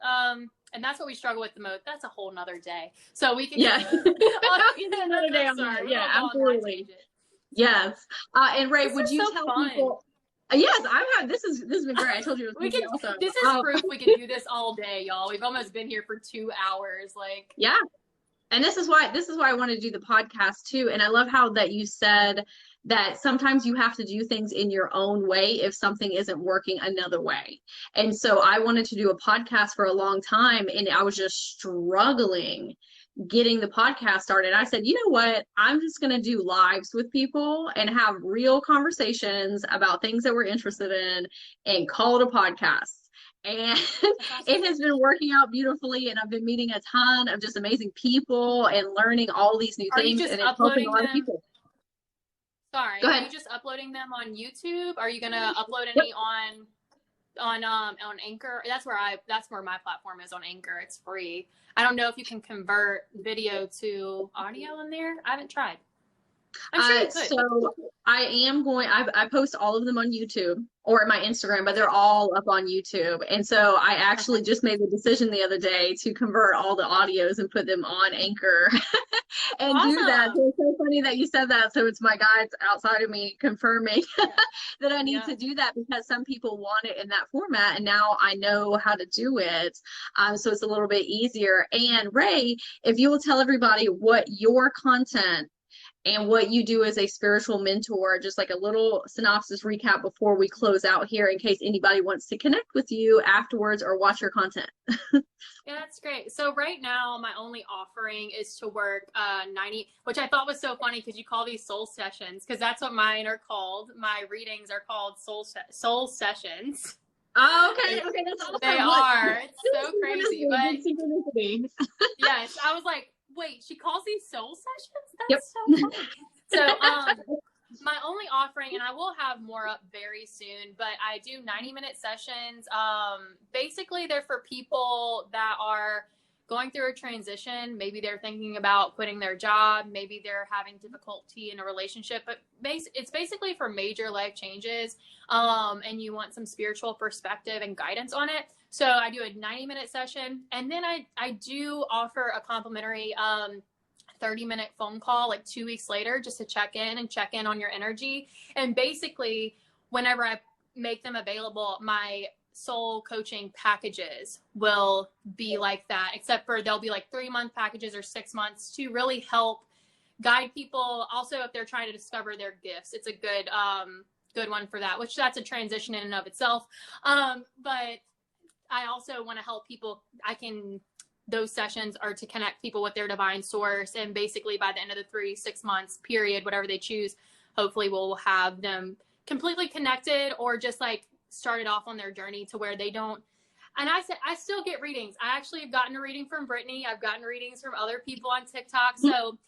and that's what we struggle with the most. That's a whole nother day. So we can another day on that. Yeah, absolutely. Yes. And Ray, would you tell people? Yes, I've had this has been great. I told you it was awesome. This is proof we can do this all day, y'all. We've almost been here for 2 hours. Like, yeah. And this is why I wanted to do the podcast too. And I love how that you said that sometimes you have to do things in your own way if something isn't working another way. And so I wanted to do a podcast for a long time, and I was just struggling getting the podcast started. I said, you know what? I'm just going to do lives with people and have real conversations about things that we're interested in and call it a podcast. And it has been working out beautifully, and I've been meeting a ton of just amazing people and learning all these new things, and it's helping a lot of people. Sorry, are you just uploading them on YouTube? Are you gonna upload any on Anchor? That's where my platform is, on Anchor. It's free. I don't know if you can convert video to audio in there. I haven't tried. I'm sure you could. So I am going, I post all of them on YouTube or my Instagram, but they're all up on YouTube. And so I actually just made the decision the other day to convert all the audios and put them on Anchor and do that. So it's so funny that you said that. So it's my guides outside of me confirming that I need to do that, because some people want it in that format, and now I know how to do it. So it's a little bit easier. And Ray, if you will tell everybody what your content and what you do as a spiritual mentor, just like a little synopsis recap before we close out here, in case anybody wants to connect with you afterwards or watch your content. Yeah, that's great. So right now, my only offering is to work 90, which I thought was so funny because you call these soul sessions, because that's what mine are called. My readings are called soul sessions. Oh, okay. Okay, that's awesome. They are. It's so crazy. But yes, I was like, wait, she calls these soul sessions? That's so funny. So my only offering, and I will have more up very soon, but I do 90-minute sessions. Basically, they're for people that are going through a transition. Maybe they're thinking about quitting their job. Maybe they're having difficulty in a relationship. But it's basically for major life changes, and you want some spiritual perspective and guidance on it. So I do a 90-minute session, and then I do offer a complimentary 30-minute phone call like 2 weeks later, just to check in on your energy. And basically, whenever I make them available, my soul coaching packages will be like that, except for they'll be like 3-month packages or 6 months to really help guide people. Also, if they're trying to discover their gifts, it's a good one for that, which that's a transition in and of itself. But I also want to help people. Those sessions are to connect people with their divine source. And basically by the end of the 3-6 months period, whatever they choose, hopefully we'll have them completely connected, or just like started off on their journey to where they don't. And I still get readings. I actually have gotten a reading from Brittany. I've gotten readings from other people on TikTok. So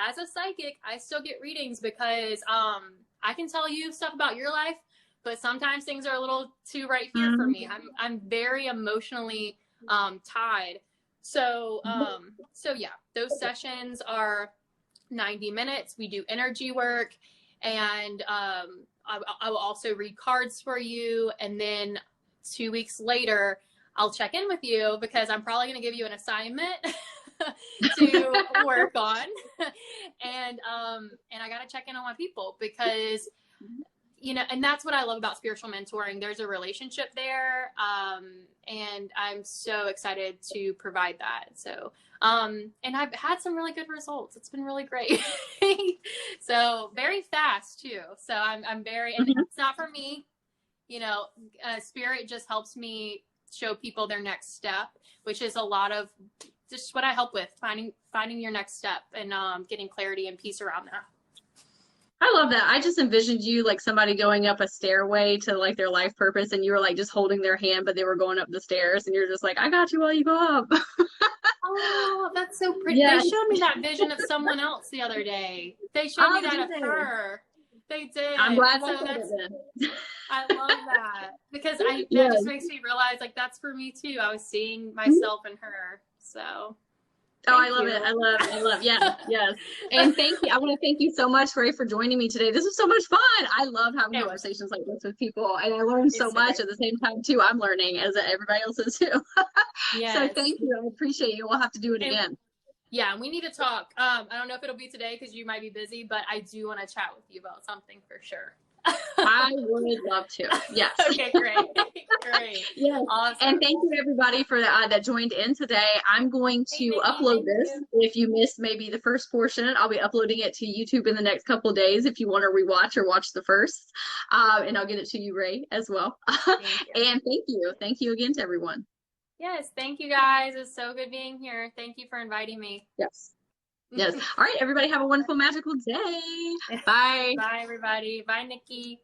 as a psychic, I still get readings because I can tell you stuff about your life, but sometimes things are a little too right here for me. I'm very emotionally tied. So yeah, those sessions are 90 minutes. We do energy work, and I will also read cards for you. And then 2 weeks later, I'll check in with you, because I'm probably going to give you an assignment to work on. And I got to check in on my people, because and that's what I love about spiritual mentoring. There's a relationship there. And I'm so excited to provide that. So, and I've had some really good results. It's been really great. So very fast too. So I'm very, and it's not for me, spirit just helps me show people their next step, which is a lot of just what I help with, finding your next step, and getting clarity and peace around that. I love that. I just envisioned you like somebody going up a stairway to like their life purpose, and you were like just holding their hand, but they were going up the stairs, and you're just like, I got you while you go up. Oh, that's so pretty. Yeah. They showed me that vision of someone else the other day. They showed me that of her. They did. I'm glad I said it then. I love that, because that just makes me realize like that's for me too. I was seeing myself in her. So Oh, I Thank love you. it. I love, yes, yes. And thank you. I want to thank you so much, Ray, for joining me today. This was so much fun. I love having It was conversations like this with people, and I learned so much at the same time too. I'm learning as everybody else is too. So Yes. thank you. I appreciate you. We'll have to do it And again. yeah, and we need to talk. I don't know if it'll be today because you might be busy, but I do want to chat with you about something for sure. I would love to. Yes. Okay, great. Great. Yes. Awesome. And thank you everybody for that joined in today. I'm going to Nikki, upload thank this. you. If you missed maybe the first portion, I'll be uploading it to YouTube in the next couple of days if you want to rewatch or watch the first. And I'll get it to you, Ray, as well. Thank you. And thank you. Thank you again to everyone. Yes, thank you guys. It's so good being here. Thank you for inviting me. Yes. Yes. All right, everybody have a wonderful, magical day. Bye. Bye, everybody. Bye, Nikki.